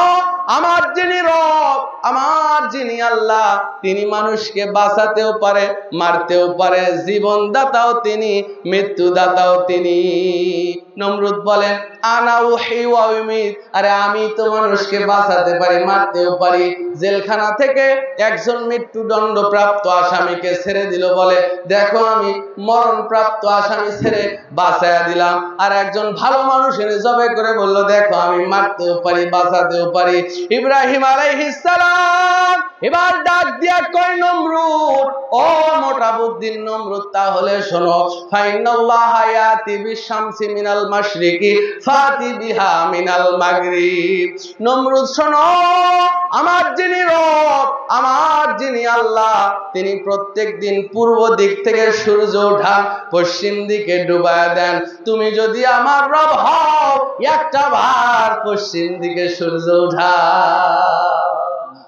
[SPEAKER 1] আমার যিনি রব, আমার যিনি আল্লাহ, তিনি মানুষকে বাঁচাতেও পারে, মারতেও পারে, জীবনদাতাও তিনি, মৃত্যুদাতাও তিনি। নমরুদ বলেন আনা উহয়ী ওয়া ইউমীত, আরে আমি তো মানুষকে বাঁচাতে পারি, মারতেও পারি। জেলখানা থেকে একজন মৃত্যুদণ্ড প্রাপ্ত আসামিকে ছেড়ে দিল, বলে দেখো আমি মরণপ্রাপ্ত আসামি ছেড়ে বাঁচায়া দিলাম। আর একজন ভালো মানুষের জবে করে বলল দেখো আমি মারতেও পারি, বাঁচাতেও পারি। ইব্রাহিম আলাইহিস সালাম এবার ডাক দিয়া কয় নমরুদ, ও মোটা বুদ্ধির নমরুদ, তাহলে শোনো, ফাইনাল্লাহা ইয়াতি বিশ-শামসি মিনাল মাশরিকি ফাতি বিহা মিনাল মাগরিব। নমরুদ শোনো, আমার যিনি রব, আমার যিনি আল্লাহ, তিনি প্রত্যেক দিন পূর্ব দিক থেকে সূর্য ওঠান, পশ্চিম দিকে ডুবায়া দেন। তুমি যদি আমার রব হও, একটা বার পশ্চিম দিকে সূর্য উঠা।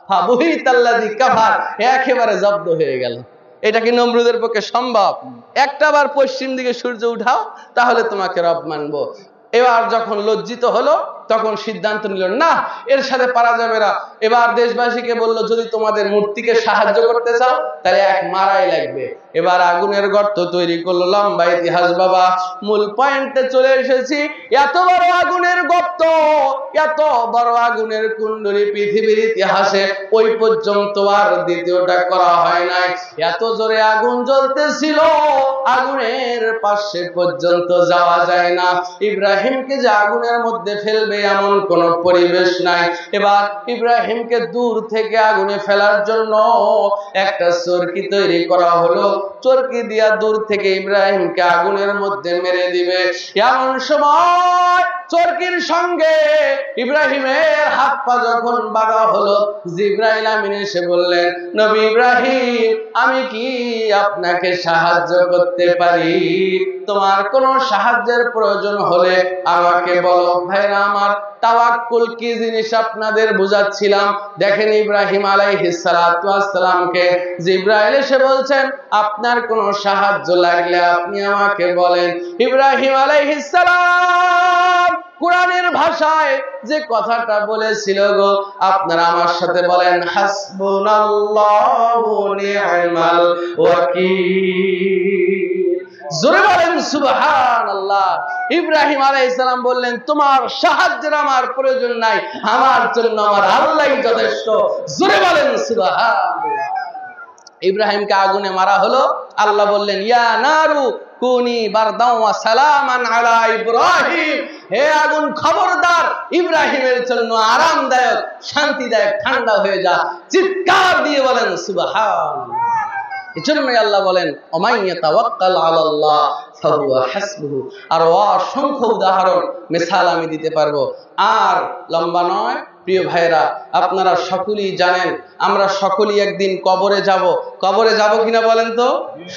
[SPEAKER 1] ফাবুহিতাল্লাযী কাফার, একেবারে জব্দ হয়ে গেল। এটা কি নমরুদের পক্ষে সম্ভব? একটা বার পশ্চিম দিকে সূর্য উঠাও, তাহলে তোমাকে রব মানবো। এবার যখন লজ্জিত হলো তখন সিদ্ধান্ত নিল না, এর সাথে পারা যাবে না। এবার দেশবাসীকে বলল যদি তোমাদের মূর্তিকে সাহায্য করতে চাও তাহলে এক মারাই লাগবে। এবার আগুনের গর্ত তৈরি করলো। লম্বা ইতিহাস বাবা, মূল পয়েন্টে চলে এসেছি। এত বড় আগুনের গর্ত, এত বড় আগুনের কুণ্ডলী পৃথিবীর ইতিহাসে ওই পর্যন্ত আর দ্বিতীয়টা করা হয় নাই। এত জোরে আগুন জ্বলতেছিল, আগুনের পাশে পর্যন্ত যাওয়া যায় না। ইব্রাহিমকে যে আগুনের মধ্যে ফেলবে এমন কোন পরিবেশ নাই। এবার ইব্রাহিমকে দূর থেকে আগুনে ফেলার জন্য একটা চরকি তৈরি করা হলো, চরকি দিয়া দূর থেকে ইব্রাহিমকে আগুনের মধ্যে মেরে দিবে। এমন সময় চরকির সঙ্গে ইব্রাহিমের হাত পা যখন বাঁধা হলো, জিবরাইল আমিন এসে বললেন, নবী ইব্রাহিম, আমি কি আপনাকে সাহায্য করতে পারি? তোমার কোনো সাহায্যের প্রয়োজন হলে আমাকে বলো। ভাইরা আমার, তাওয়াক্কুল কি জিনিস আপনাদের বুঝাচ্ছিলাম। দেখেন ইব্রাহিম আলাইহিস সালাতু ওয়াস সালামকে জিবরাইল এসে বলছেন, আপনার কোনো সাহায্য লাগলে আপনি আমাকে বলেন। ইব্রাহিম আলাইহিস সালাম কোরআনের ভাষায় যে কথাটা বলেছিল গো, আপনারা আমার সাথে বলেন, হাসবুনাল্লাহু নি'মাল ওয়াকিল। জোরে বলেন সুবহানাল্লাহ। ইব্রাহিম আলাইহিস সালাম বললেন, তোমার সাহায্যের আমার প্রয়োজন নাই, আমার জন্য আমার আল্লাহই যথেষ্ট। জোরে বলেন সুবহানাল্লাহ। ইব্রাহিমকে আগুনে মারা হলো। আল্লাহ বললেন, ইয়া নারু কুনি বারদাও ওয়া সালামান আলা ইব্রাহিম, হে আগুন খবরদার ইব্রাহিমের জন্য আরামদায়ক, শান্তিদায়ক, ঠান্ডা হয়ে যা। চিৎকার দিয়ে বলেন সুবহানাল্লাহ। এজন্যই আল্লাহ বলেন, ওমাইয়া তাওয়াক্কাল আলাল্লাহ ফাহুয়া হাসবুহু। আর অসংখ্য উদাহরণ মিসাল আমি দিতে পারবো, আর লম্বা নয়। প্রিয় ভাইরা, আপনারা সকলেই জানেন আমরা সকলেই একদিন কবরে যাব। কবরে যাব কিনা বলেন তো?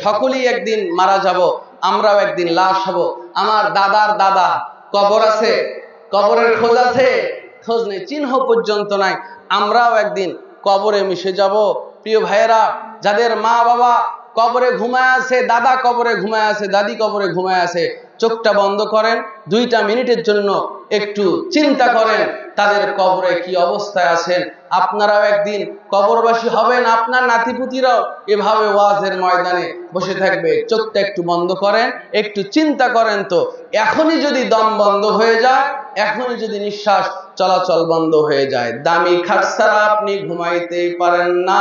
[SPEAKER 1] সকলেই একদিন মারা যাব, আমরাও একদিন লাশ হব। আমার দাদার দাদা কবর আছে, কবরের খোঁজ আছে? খোঁজ নেই, চিহ্ন পর্যন্ত নাই। আমরাও একদিন কবরে মিশে যাব। প্রিয় ভাইয়েরা, যাদের মা বাবা কবরে ঘুমায় আছে, দাদা কবরে ঘুমায় আছে, দাদি কবরে ঘুমায় আছে, চোখটা বন্ধ করেন, 2টা মিনিটের জন্য একটু চিন্তা করেন তাদের কবরে কি অবস্থায় আছেন। আপনারাও একদিন কবরবাসী হবেন, আপনার নাতিপুতিরাও এভাবে ওয়াজের ময়দানে বসে থাকবে। চোখটা একটু বন্ধ করেন, একটু চিন্তা করেন তো, এখনই যদি দম বন্ধ হয়ে যায়, এখনই যদি নিঃশ্বাস চলাচল বন্ধ হয়ে যায়, দামি খাট ছাড়া আপনি ঘুমাইতেই পারেন না।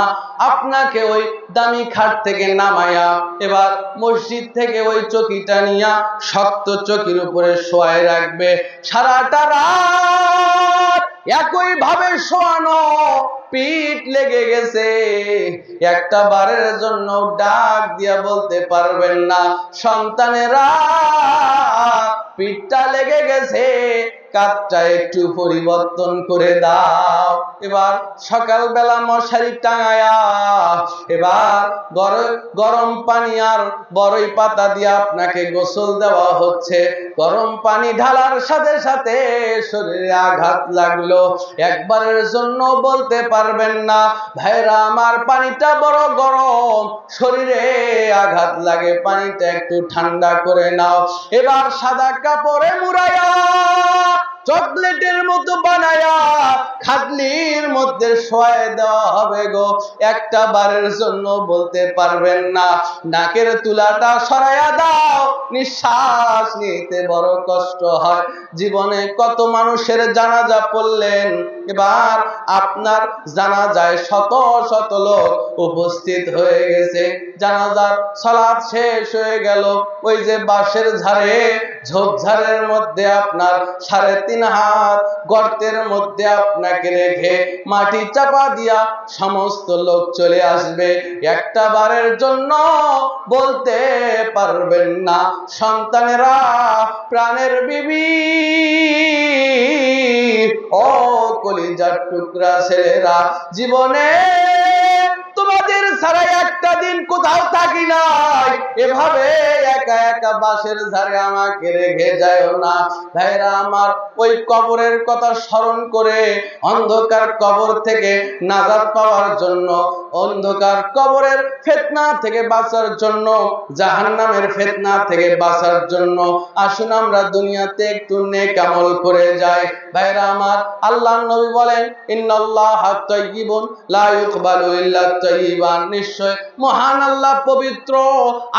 [SPEAKER 1] আপনাকে ওই দামি খাট থেকে নামায়া এবার মসজিদ থেকে ওই চকিটা নিয়া শক্ত চকির উপরে শোয়ায় রাখবে। সারাটা রাত একই ভাবে শোয়ানো, পিঠ লেগে গেছে, একটা বারের জন্য ডাক দিয়া বলতে পারবেন না, সন্তানেরা পিঠটা লেগে গেছে, কাঠটা একটু পরিবর্তন করে দাও। এবার সকালবেলা মশারি টাঙায়া এবার গরম পানি আর বড়ই পাতা দিয়ে আপনাকে গোসল দেওয়া হচ্ছে। গরম পানি ঢালার সাথে সাথে শরীরে আঘাত লাগলো, একবারের জন্য বলতে পারবেন না, ভাইরা আমার পানিটা বড় গরম, শরীরে আঘাত লাগে, পানিটা একটু ঠান্ডা করে নাও। এবার সাদা কাপড়ে মুড়াইয়া চকলেটের মতো বানায়া খাটলির মধ্যে শোয়ায় দেওয়া হবে গো। একটা বারের জন্য বলতে পারবেন না, নাকের তুলাটা সরাইয়া দাও, নিঃশ্বাস নিতে বড় কষ্ট হয়। জীবনে কত মানুষের জানাজা পড়লেন, এবার আপনার জানাজায় শত শত লোক উপস্থিত হয়ে গেছে, জানাজার সালাত শেষ হয়ে গেল, ওই যে বাঁশের ঝাড়ে ঝোপঝাড়ের মধ্যে আপনার 3.5 হাত গর্তের মধ্যে আপনাকে রেখে মাটি চাপা দিয়া সমস্ত লোক চলে আসবে। একটা বারের জন্য বলতে পারবেন না, সন্তানেরা, প্রাণের বিবি, ও কলিজার টুকরা ছেলেরা, জীবনে তোমাদের ছাড়া একটা দিন কোথাও থাকি নাই, এভাবে একা একা বাঁশের ঝাড়ে আমাকে রেখে যায় না। ভাইরা আমার, ওই কবরের কথা স্মরণ করে অন্ধকার কবর থেকে নাজাত পাওয়ার জন্য, অন্ধকার কবরের ফিতনা থেকে বাঁচার জন্য, জাহান্নামের ফিতনা থেকে বাঁচার জন্য আসুন আমরা দুনিয়াতে একটু নেক আমল করে যাই। ভাইরা আমার, আল্লাহর নবী বলেন, ইন্নাল্লাহা তাইয়্যিবুন লা ইউকবালু ইল্লা তাইয়্যিবান, নিশ্চয় মহান আল্লাহ পবিত্র,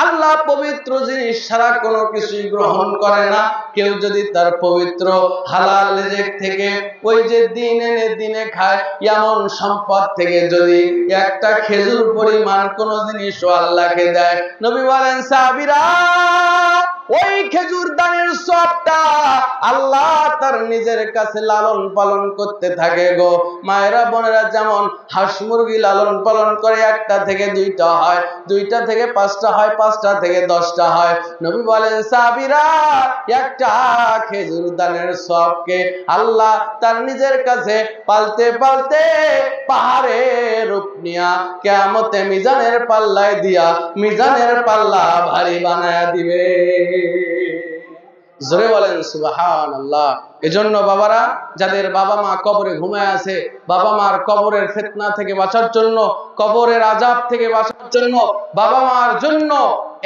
[SPEAKER 1] আল্লাহ পবিত্র জিনিস ছাড়া কোনো কিছুই গ্রহণ করে না। কেউ যদি তার পবিত্র হালাল রিজিক থেকে, ওই যে দিন এনে দিনে খায়, এমন সম্পদ থেকে যদি একটা খেজুর পরিমাণ কোন জিনিস আল্লাহকে দেয়, নবী বলেন, সাহাবীরা ওই খেজুর দানের সবটা আল্লাহ তার নিজের কাছে লালন পালন করতে থাকে গো। মায়েরা বোনেরা যেমন হাঁস মুরগি লালন পালন করে, একটা থেকে দুইটা হয়, দুইটা থেকে পাঁচটা হয়, পাঁচটা থেকে 10টা হয়। নবী বলেন সাহাবীরা, একটা খেজুর দানের সবকে আল্লাহ তার নিজের কাছে পালতে পালতে পাহাড়ে রূপ নিয়া কিয়ামতে মিজানের পাল্লায় দিয়া মিজানের পাল্লা ভারী বানায়া দিবে। জোরে বলেন সুবহানাল্লাহ। এজন্য বাবারা, যাদের বাবা মা কবরে ঘুমায় আছে, বাবা মার কবরের ফিতনা থেকে বাঁচার জন্য, কবরের আযাব থেকে বাঁচার জন্য বাবা মার জন্য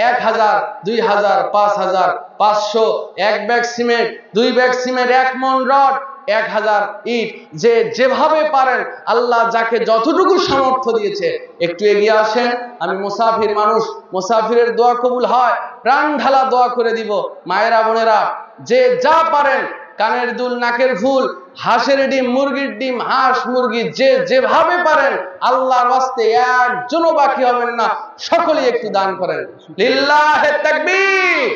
[SPEAKER 1] 1000, 2000, 5000, 500, 1 ব্যাগ সিমেন্ট, 2 ব্যাগ সিমেন্ট, 1 মণ রড, 1000 ইট, যে যেভাবে পারেন আল্লাহ যাকে যতটুকু সামর্থ্য দিয়েছে একটু এগিয়ে আসেন। আমি মুসাফির মানুষ, মুসাফিরের দোয়া কবুল হয়, প্রাণ ঢালা দোয়া করে দিব। মায়েরা বোনেরা, যে যা পারেন, কানের দুল, নাকের ফুল, হাঁসের ডিম, মুরগির ডিম, হাঁস মুরগি, যে যেভাবে পারেন আল্লাহর ওয়াস্তে একজনও বাকি হবেন না, সকলেই একটু দান করেন। লিল্লাহে তাকবীর।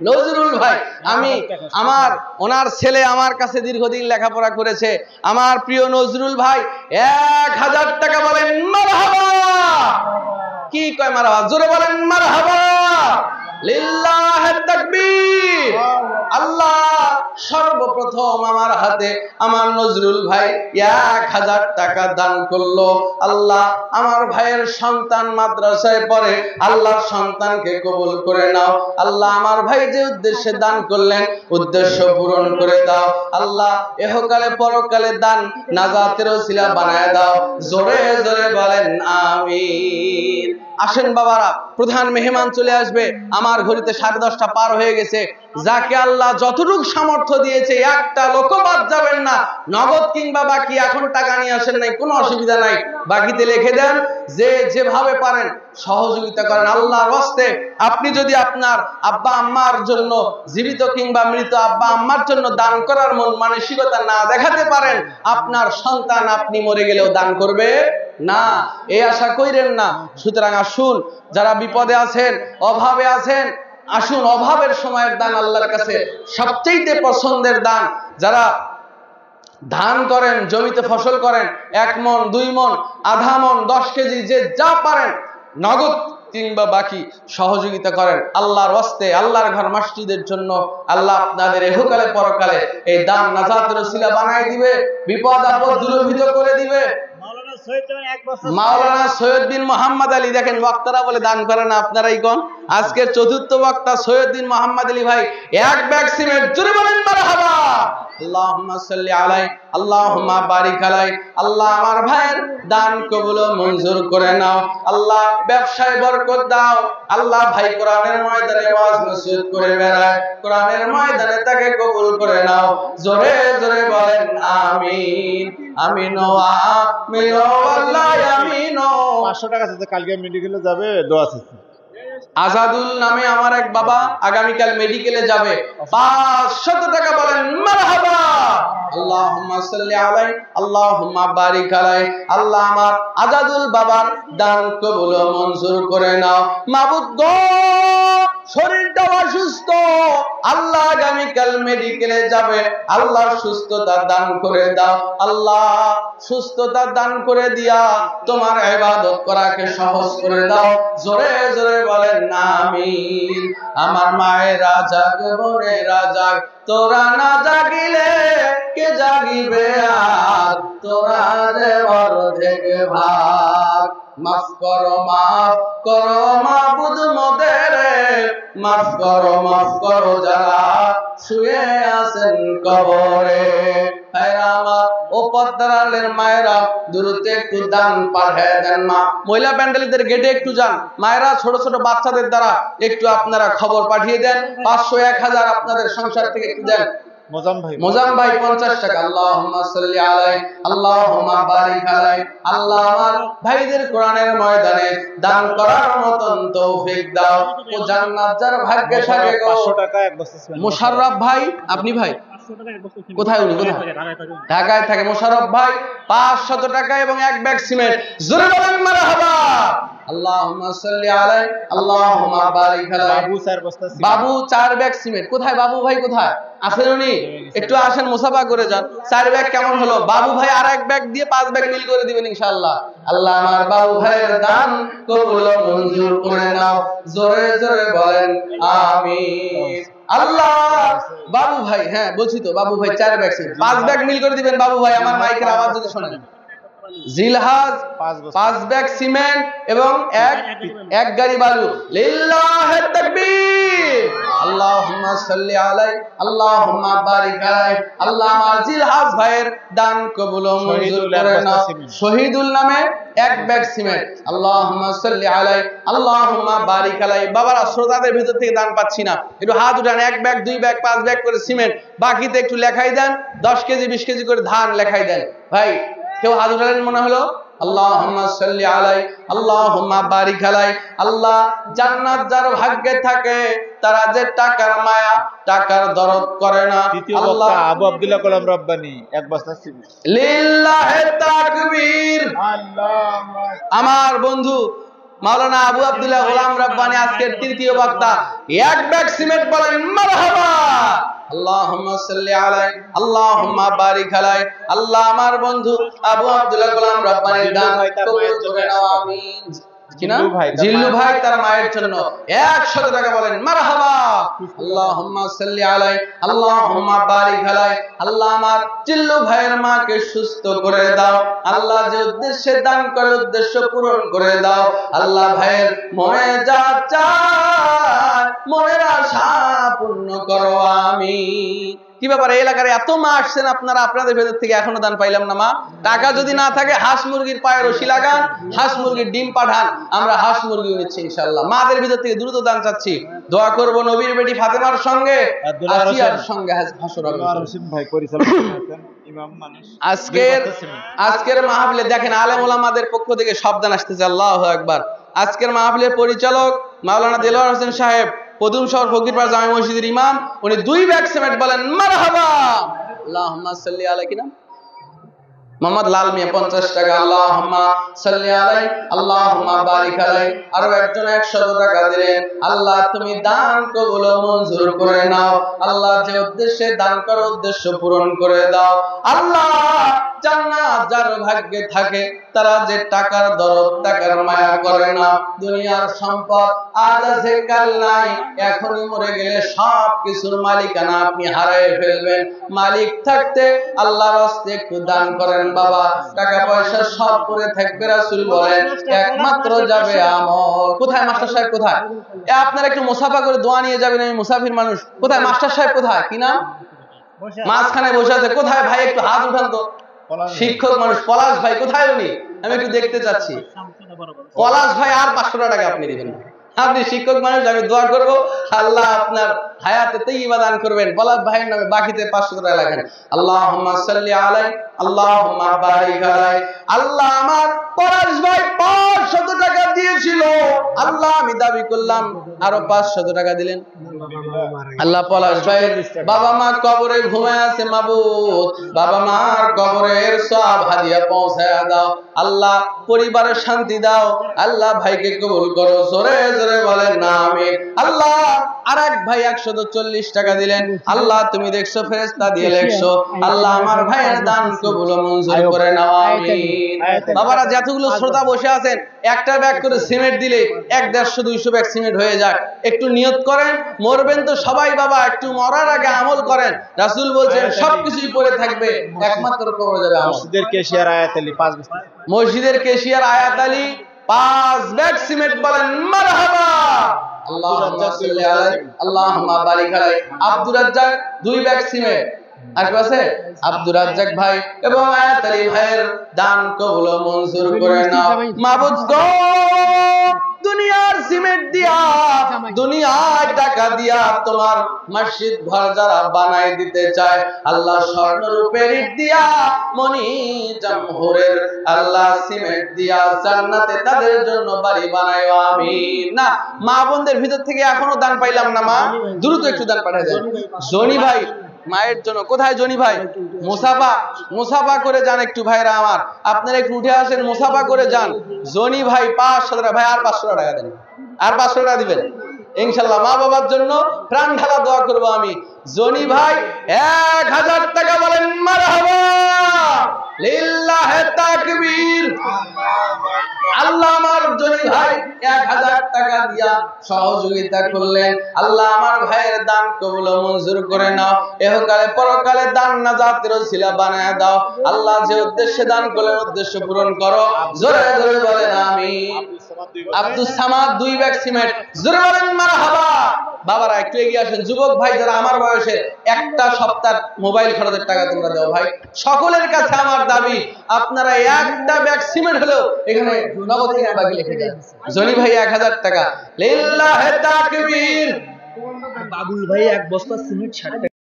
[SPEAKER 1] নজরুল ভাই, ওনার ছেলে আমার কাছে দীর্ঘদিন লেখাপড়া করেছে, আমার প্রিয় নজরুল ভাই 1000 টাকা বলেন মারহাবা। কি কয় মারহাবা? জোরে বলেন মারহাবা। লিল্লাহে তাকবীর। আল্লাহ সর্বপ্রথম আমার হাতে আমার নজরুল ভাই 1000 টাকা দান করলো। আল্লাহ আমার ভাইয়ের সন্তান মাদ্রাসায় পড়ে, আল্লাহ সন্তানকে কবুল করে নাও। আল্লাহ আমার ভাই যে উদ্দেশ্যে দান করলেন উদ্দেশ্য পূরণ করে দাও। আল্লাহ ইহকালে পরকালে দান নাজাতের ওসিলা বানায় দাও। জোরে জোরে বলেন আমিন। আসেন বাবারা, প্রধান মেহমান চলে আসবে। আমার ঘড়িতে 10:30 পার হয়ে গেছে। যাকে আল্লাহ যতটুকু সামর্থ্য দিয়েছে একটা লোক বাদ যাবেন না। নগদ কিংবা বাকি, এখন টাকা নিয়ে আসেন নাই, কোনো অসুবিধা নাই, বাকিতে লিখে দেন। যে যেভাবে পারেন সহযোগিতা করেন আল্লাহর ওয়াস্তে। আপনি যদি আপনার আব্বা আম্মার জন্য, জীবিত কিংবা মৃত আব্বা আম্মার জন্য দান করার মন মানসিকতা না দেখাতে পারেন, আপনার সন্তান আপনি মরে গেলেও দান করবে না, এই আশা কইরেন না। সুতরাং আসুন, যারা বিপদে আছেন, অভাবে আছেন, আসুন। অভাবের সময়ের দান আল্লাহর কাছে সবচেয়ে পছন্দের দান। যারা ধান করেন, জমিতে ফসল করেন, 1 মণ, 2 মণ, আধা মণ, 10 কেজি, যে যা পারেন নগদ কিংবা বাকি সহযোগিতা করেন আল্লাহর ওয়াস্তে, আল্লাহর ঘর মসজিদের জন্য। আল্লাহ আপনাদের ইহকালে পরকালে এই দান নাজাতের ওসিলা বানায় দিবে, বিপদ আপদ দূরীভূত করে দিবে। মাওলানা সৈয়দ বিন মোহাম্মদ আলী, দেখেন বক্তারা বলে দান করে না, আপনারাই কোন। আজকের চতুর্থ বক্তা সৈয়দ বিন মোহাম্মদ আলী ভাই 1 ব্যাগ সিমেন্ট, জোরে বলেন মারহাবা। আল্লাহুম্মা সাল্লি আলাইহি, আল্লাহুম্মা বারিক আলাইহি। আল্লাহ আমার ভাইয়ের দান কবুল ও মঞ্জুর করে নাও। আল্লাহ ব্যবসায় বরকত দাও। আল্লাহ ভাই কোরআনের ময়দানে ওয়াজ নসিহত করে বেড়ায়, কোরআনের ময়দানে তাকে কবুল করে নাও। জোরে জোরে বলেন আমিন। আমিন ও আমিন ও আল্লাহ আমিন।
[SPEAKER 2] 500 টাকা আছে, কালকে মেডিকেলে যাবে, দোয়া আছে।
[SPEAKER 1] আজাদুল নামে আমার এক বাবা আগামীকাল মেডিকেলে যাবে, 500 টাকা বলেন মারহাবা। আল্লাহুম্মা সাল্লি আলাইহি, আল্লাহুম্মা বারিক আলাইহি। আল্লাহ আমার আজাদুল বাবার দান কবুল ও মঞ্জুর করে নাও। মাবুদ গো, শরীরটা অসুস্থ, আল্লাহ আগামীকাল মেডিকেলে যাবে, আল্লাহ সুস্থতা দান করে দাও। আল্লাহ সুস্থতা দান করে দিয়া তোমার ইবাদত করাকে সহজ করে দাও। জোরে জোরে বলেন আমিন। আমার মায়েরা জাগ, বোনেরা জাগ, তোরা না জাগিলে কে জাগিবে আর, তোরা যে অর্ধেক ভাগ। মাফ করো মাবুদ মোদের, মাফ করো যারা শুয়ে আছেন কবরে। ও পদ্মার মায়েরা, দূরতে একটু দান পাঠিয়ে দেন। মা মহিলা প্যান্ডেলদের গেটে একটু যান, মায়েরা ছোট ছোট বাচ্চাদের দ্বারা একটু আপনারা খবর পাঠিয়ে দেন। 500, 1000 আপনাদের সংসার থেকে একটু দেন। মোজাম ভাই 50 টাকা। আল্লাহুম্মা সাল্লি আলাইহি, আল্লাহুম্মা বারিক আলাইহি। আল্লাহ আমার ভাইদের কোরআনের ময়দানে দান করার মতন তৌফিক দাও। ও জান্নাত যার ভাগ্যে থাকে গো।
[SPEAKER 2] 500 টাকা এক বস্তা।
[SPEAKER 1] মোশাররফ ভাই, আপনি ভাই কোথায় উনি কোথায়? ঢাকায় থাকে। মোশাররফ ভাই 500 টাকা এবং 1 ব্যাগ সিমেন্ট। জোরে বলেন মারহাবা। আল্লাহুম্মা সাল্লি আলাইহি আল্লাহুম্মা বারিক আলাইহি।
[SPEAKER 2] বাবু 4 বস্তা সিমেন্ট।
[SPEAKER 1] বাবু 4 ব্যাগ সিমেন্ট। কোথায় বাবু ভাই কোথায় আছেন উনি? একটু আসেন মুসাফা করে যান। 4 ব্যাগ কেমন হলো? বাবু ভাই আর 1 ব্যাগ দিয়ে 5 ব্যাগ মিল করে দিবেন ইনশাআল্লাহ। আল্লাহ আমার বাবু ভাইয়ের দান কবুল ও মঞ্জুর করে নাও। জোরে জোরে বলেন আমিন। আল্লাহ বাবু ভাই, হ্যাঁ বলছি তো, বাবু ভাই 4 ব্যাগ সিমেন্ট 5 ব্যাগ মিল করে দিবেন বাবু ভাই, আমার মাইকের আওয়াজ যদি শোনেন। জিলহাজ 5 ব্যাগ সিমেন্ট এবং এক গাড়ি বালু। লিল্লাহি তাকবীর। আল্লাহুম্মা সাল্লি আলাইহি আল্লাহুম্মা বারিক আলাইহি। আল্লাহ আমার জিলহাজ ভাইয়ের দান কবুল ও মঞ্জুর করে নাও। শহীদুল নামে 1 ব্যাগ সিমেন্ট। আল্লাহুম্মা সাল্লি আলাইহি আল্লাহুম্মা বারিক আলাইহি। বাবারা শ্রোতাদের ভিতর থেকে দান পাচ্ছি না, একটু হাত উঠান। 1 ব্যাগ 2 ব্যাগ 5 ব্যাগ করে সিমেন্ট, বাকিতে একটু লেখাই দেন। 10 কেজি 20 কেজি করে ধান লেখাই দেন। ভাই কেউ হাত উঠালেন মনে হলো? আল্লাহুম্মা সাল্লি আলাইহি আল্লাহুম্মা বারিক আলাইহি। আল্লাহ জান্নাত যার ভাগ্যে থাকে তারা যে টাকার মায়া টাকার দরদ করে না।
[SPEAKER 2] আল্লাহ আবু আব্দুল্লাহ গোলাম রব্বানি 1 বস্তা সিমেন্ট।
[SPEAKER 1] লিল্লাহি তাকবীর। আমার বন্ধু মাওলানা আবু আব্দুল্লাহ গোলাম রব্বানি আজকের তৃতীয় বক্তা। 1 ব্যাগ সিমেন্ট বলেন মারহাবা। আল্লাহুম্মা সাল্লি আলাইহি আল্লাহুম্মা বারিক আলাইহি। আল্লাহ আমার বন্ধু আবু আব্দুল্লাহ গোলাম রব্বানির দান কবুল করে নাও আমিন। কিনা জিল্লু ভাই তার মায়ের জন্য 100 টাকা বলেন মারহাবা। আল্লাহুম্মা সাল্লি আলাইহি আল্লাহুম্মা বারিক আলাইহি। আল্লাহ আমার জিল্লু ভাইয়ের মাকে সুস্থ করে দাও। আল্লাহ যে উদ্দেশ্যে দান করে উদ্দেশ্য পূরণ করে দাও। আল্লাহ ভাইয়ের মনে যা চায় মনের আশা পূর্ণ করো আমিন। কি ব্যাপার, এই এলাকার এত মা আসছেন আপনারা, আপনাদের ভেতর থেকে এখনো দান পাইলাম না। মা টাকা যদি না থাকে হাঁস মুরগির পায়ে রশি লাগান, হাঁস মুরগির ডিম পাঠান, আমরা হাঁস মুরগি নিচ্ছি ইনশাআল্লাহ। মাদের ভিতর থেকে দ্রুত দান চাচ্ছি। দোয়া করব নবীর বেটি ফাতেমার সঙ্গে, আসিয়ার সঙ্গে হাসর
[SPEAKER 2] ভাই পরিচালনা করেন ইমাম মানুষ।
[SPEAKER 1] আজকের মাহফিলে দেখেন আলেম ওলামাদের পক্ষ থেকে শব্দ আসতেছে। আল্লাহু আকবার। আজকের মাহফিলের পরিচালক মাওলানা দেলোয়ার হোসেন সাহেব, পদুম শহর ফকিরপাড়া জামে মসজিদের ইমাম, উনি 2 ব্যাগ সিমেন্ট বলেন মারহাবা। আল্লাহুম্মা সাল্লি আলাইহি মোহাম্মদ লাল মিয়া 50 টাকা। আল্লাহুম্মা সাল্লি আলাইহি আল্লাহুম্মা বারিক আলাইহি। আরো একজন 100 টাকা দিলেন। আল্লাহ তুমি দান কবুল ও মঞ্জুর করে নাও। আল্লাহ যে উদ্দেশ্যে দান করো উদ্দেশ্য পূরণ করে দাও। আল্লাহ জান্নাত যার ভাগ্যে থাকে তারা যে টাকার দরদ টাকার মায়া করে না। দুনিয়ার সম্পদ আজ আছে কাল নাই, এখনই মরে গেলে সব কিছুর মালিকানা আপনি হারিয়ে ফেলবেন। মালিক থাকতে আল্লাহর রাস্তায় একটু দান করেন বাবা। টাকা পয়সা সব পড়ে থাকবে, রাসূল বলেন একমাত্র যাবে আমল। কোথায় মাস্টার সাহেব কোথায়? আপনারা একটু মুসাফা করে দোয়া নিয়ে যাবেন, আমি মুসাফির মানুষ। কোথায় মাস্টার সাহেব কোথায়? কি নাম? মাঝখানে বসে আছে। কোথায় ভাই একটু হাত উঠান তো। শিক্ষক মানুষ পলাশ ভাই কোথায় উনি? আমি একটু দেখতে চাচ্ছি। পলাশ ভাই আর 500 টাকা আপনি দিবেন। আপনি শিক্ষক মানুষ, আমি দোয়া করব আল্লাহ আপনার হায়াতে তাইয়্যিবা দান করবেন। পলাশ ভাইয়ের নামে বাকিতে 500 টাকা লাগেন। আল্লাহুম্মা সাল্লি আলাইহি আল্লাহুম্মা বারিক আলাইহি। আল্লাহ আমার পলাশ ভাই 500 টাকা দিয়েছিল, আল্লাহ আমি দাবি করলাম আরো 500 টাকা দিলেন। আল্লাহ পলাশ ভাইয়ের বাবা মা কবরে ঘুমায় আছে, মাবুদ বাবা মার কবরের সওয়াব হাদিয়া পৌঁছায়া দাও। আল্লাহ পরিবারের শান্তি দাও। আল্লাহ ভাইকে কবুল করো। জোরে জোরে বলেন আমিন। আল্লাহ আরেক ভাই 140 টাকা দিলেন। আল্লাহ তুমি দেখছো, ফেরেশতা দিয়ে লেখছো। আল্লাহ আমার ভাইয়ের দান কবুল ও মঞ্জুর করে নাও আমিন। বাবারা যতগুলো শ্রোতা বসে আছেন, একটা ব্যাগ করে সিমেন্ট দিলে 150-200 ব্যাগ সিমেন্ট হয়ে যায়। একটু নিয়ত করেন, মরবেন তো সবাই বাবা, একটু মরার আগে আমল করেন। রাসূল বলেছেন সবকিছুই পড়ে থাকবে, একমাত্র কবরে যাবে আমল।
[SPEAKER 2] মসজিদের কেশিয়ার আয়াত আলী 5 বস্তা।
[SPEAKER 1] মসজিদের কেশিয়ার আয়াত আলী 5 ব্যাগ সিমেন্ট বলেন মারহাবা। আল্লাহুম্মা সাল্লি আলাইহি আল্লাহুম্মা বারিক আলাইহি। Abdur Razzak 2 bag cement. আর কি আছে? আব্দুর রাজ্জাক ভাই এবং আয়াত আলী ভাইয়ের দান কবুল ও মঞ্জুর করে নাও। মাবুদ গো, দুনিয়ার সিমেন্ট দিয়া, দুনিয়ার টাকা দিয়া তোমার মসজিদ ঘর যারা বানাই দিতে চায়, আল্লাহ স্বর্ণ রূপের ইট দিয়া, মনি জমহুরের আল্লাহ সিমেন্ট দিয়া জান্নাতে তাদের জন্য বাড়ি বানায় আমিন। না মা বোনদের ভিতর থেকে এখনো দান পাইলাম না। মা দ্রুত একটু দান পাঠায় দেন। জনি ভাই মায়ের জন্য। কোথায় জনি ভাই? মুসাফা, মুসাফা করে যান একটু ভাইরা আমার, আপনারা একটু উঠে আসেন, মুসাফা করে যান। জনি ভাই 500 টাকা, ভাই আর 500 টাকা দেন, আর 500 টাকা দিবেন ইনশাআল্লাহ। মা বাবার জন্য প্রাণ ঢালা দোয়া করবো আমি। জনি ভাই 1000 টাকা বলেন মারহাবা, লিল্লাহে তাকবীর। আল্লাহ আমার জনি ভাই 1000 টাকা দিয়া সহযোগিতা করলেন। আল্লাহ আমার ভাইয়ের দান কবুল ও মঞ্জুর করে নাও, ইহকালে পরকালে দান নাজাতের ওসিলা বানায় দাও। আল্লাহ যে উদ্দেশ্যে দান করলেন উদ্দেশ্য পূরণ করো, জোরে জোরে বলেন আমিন। আব্দুস সামাদ 2 ব্যাগ সিমেন্ট, জোরে বলেন মারহাবা। বাবারা একটু এগিয়ে আসেন, যুবক ভাই যারা আমার বয়সে, একটা সপ্তাহ মোবাইল খরচের টাকা তোমরা দাও ভাই। সকলের কাছে আমার দাবি, আপনারা একটা ব্যাগ সিমেন্ট হলেও এখানে নগদ কিনা বাকি লিখে দেন। জনি ভাই 1000 টাকা, লিল্লাহে তাকবীর।
[SPEAKER 3] বাবুল ভাই 1 বস্তা সিমেন্ট 60 টাকা।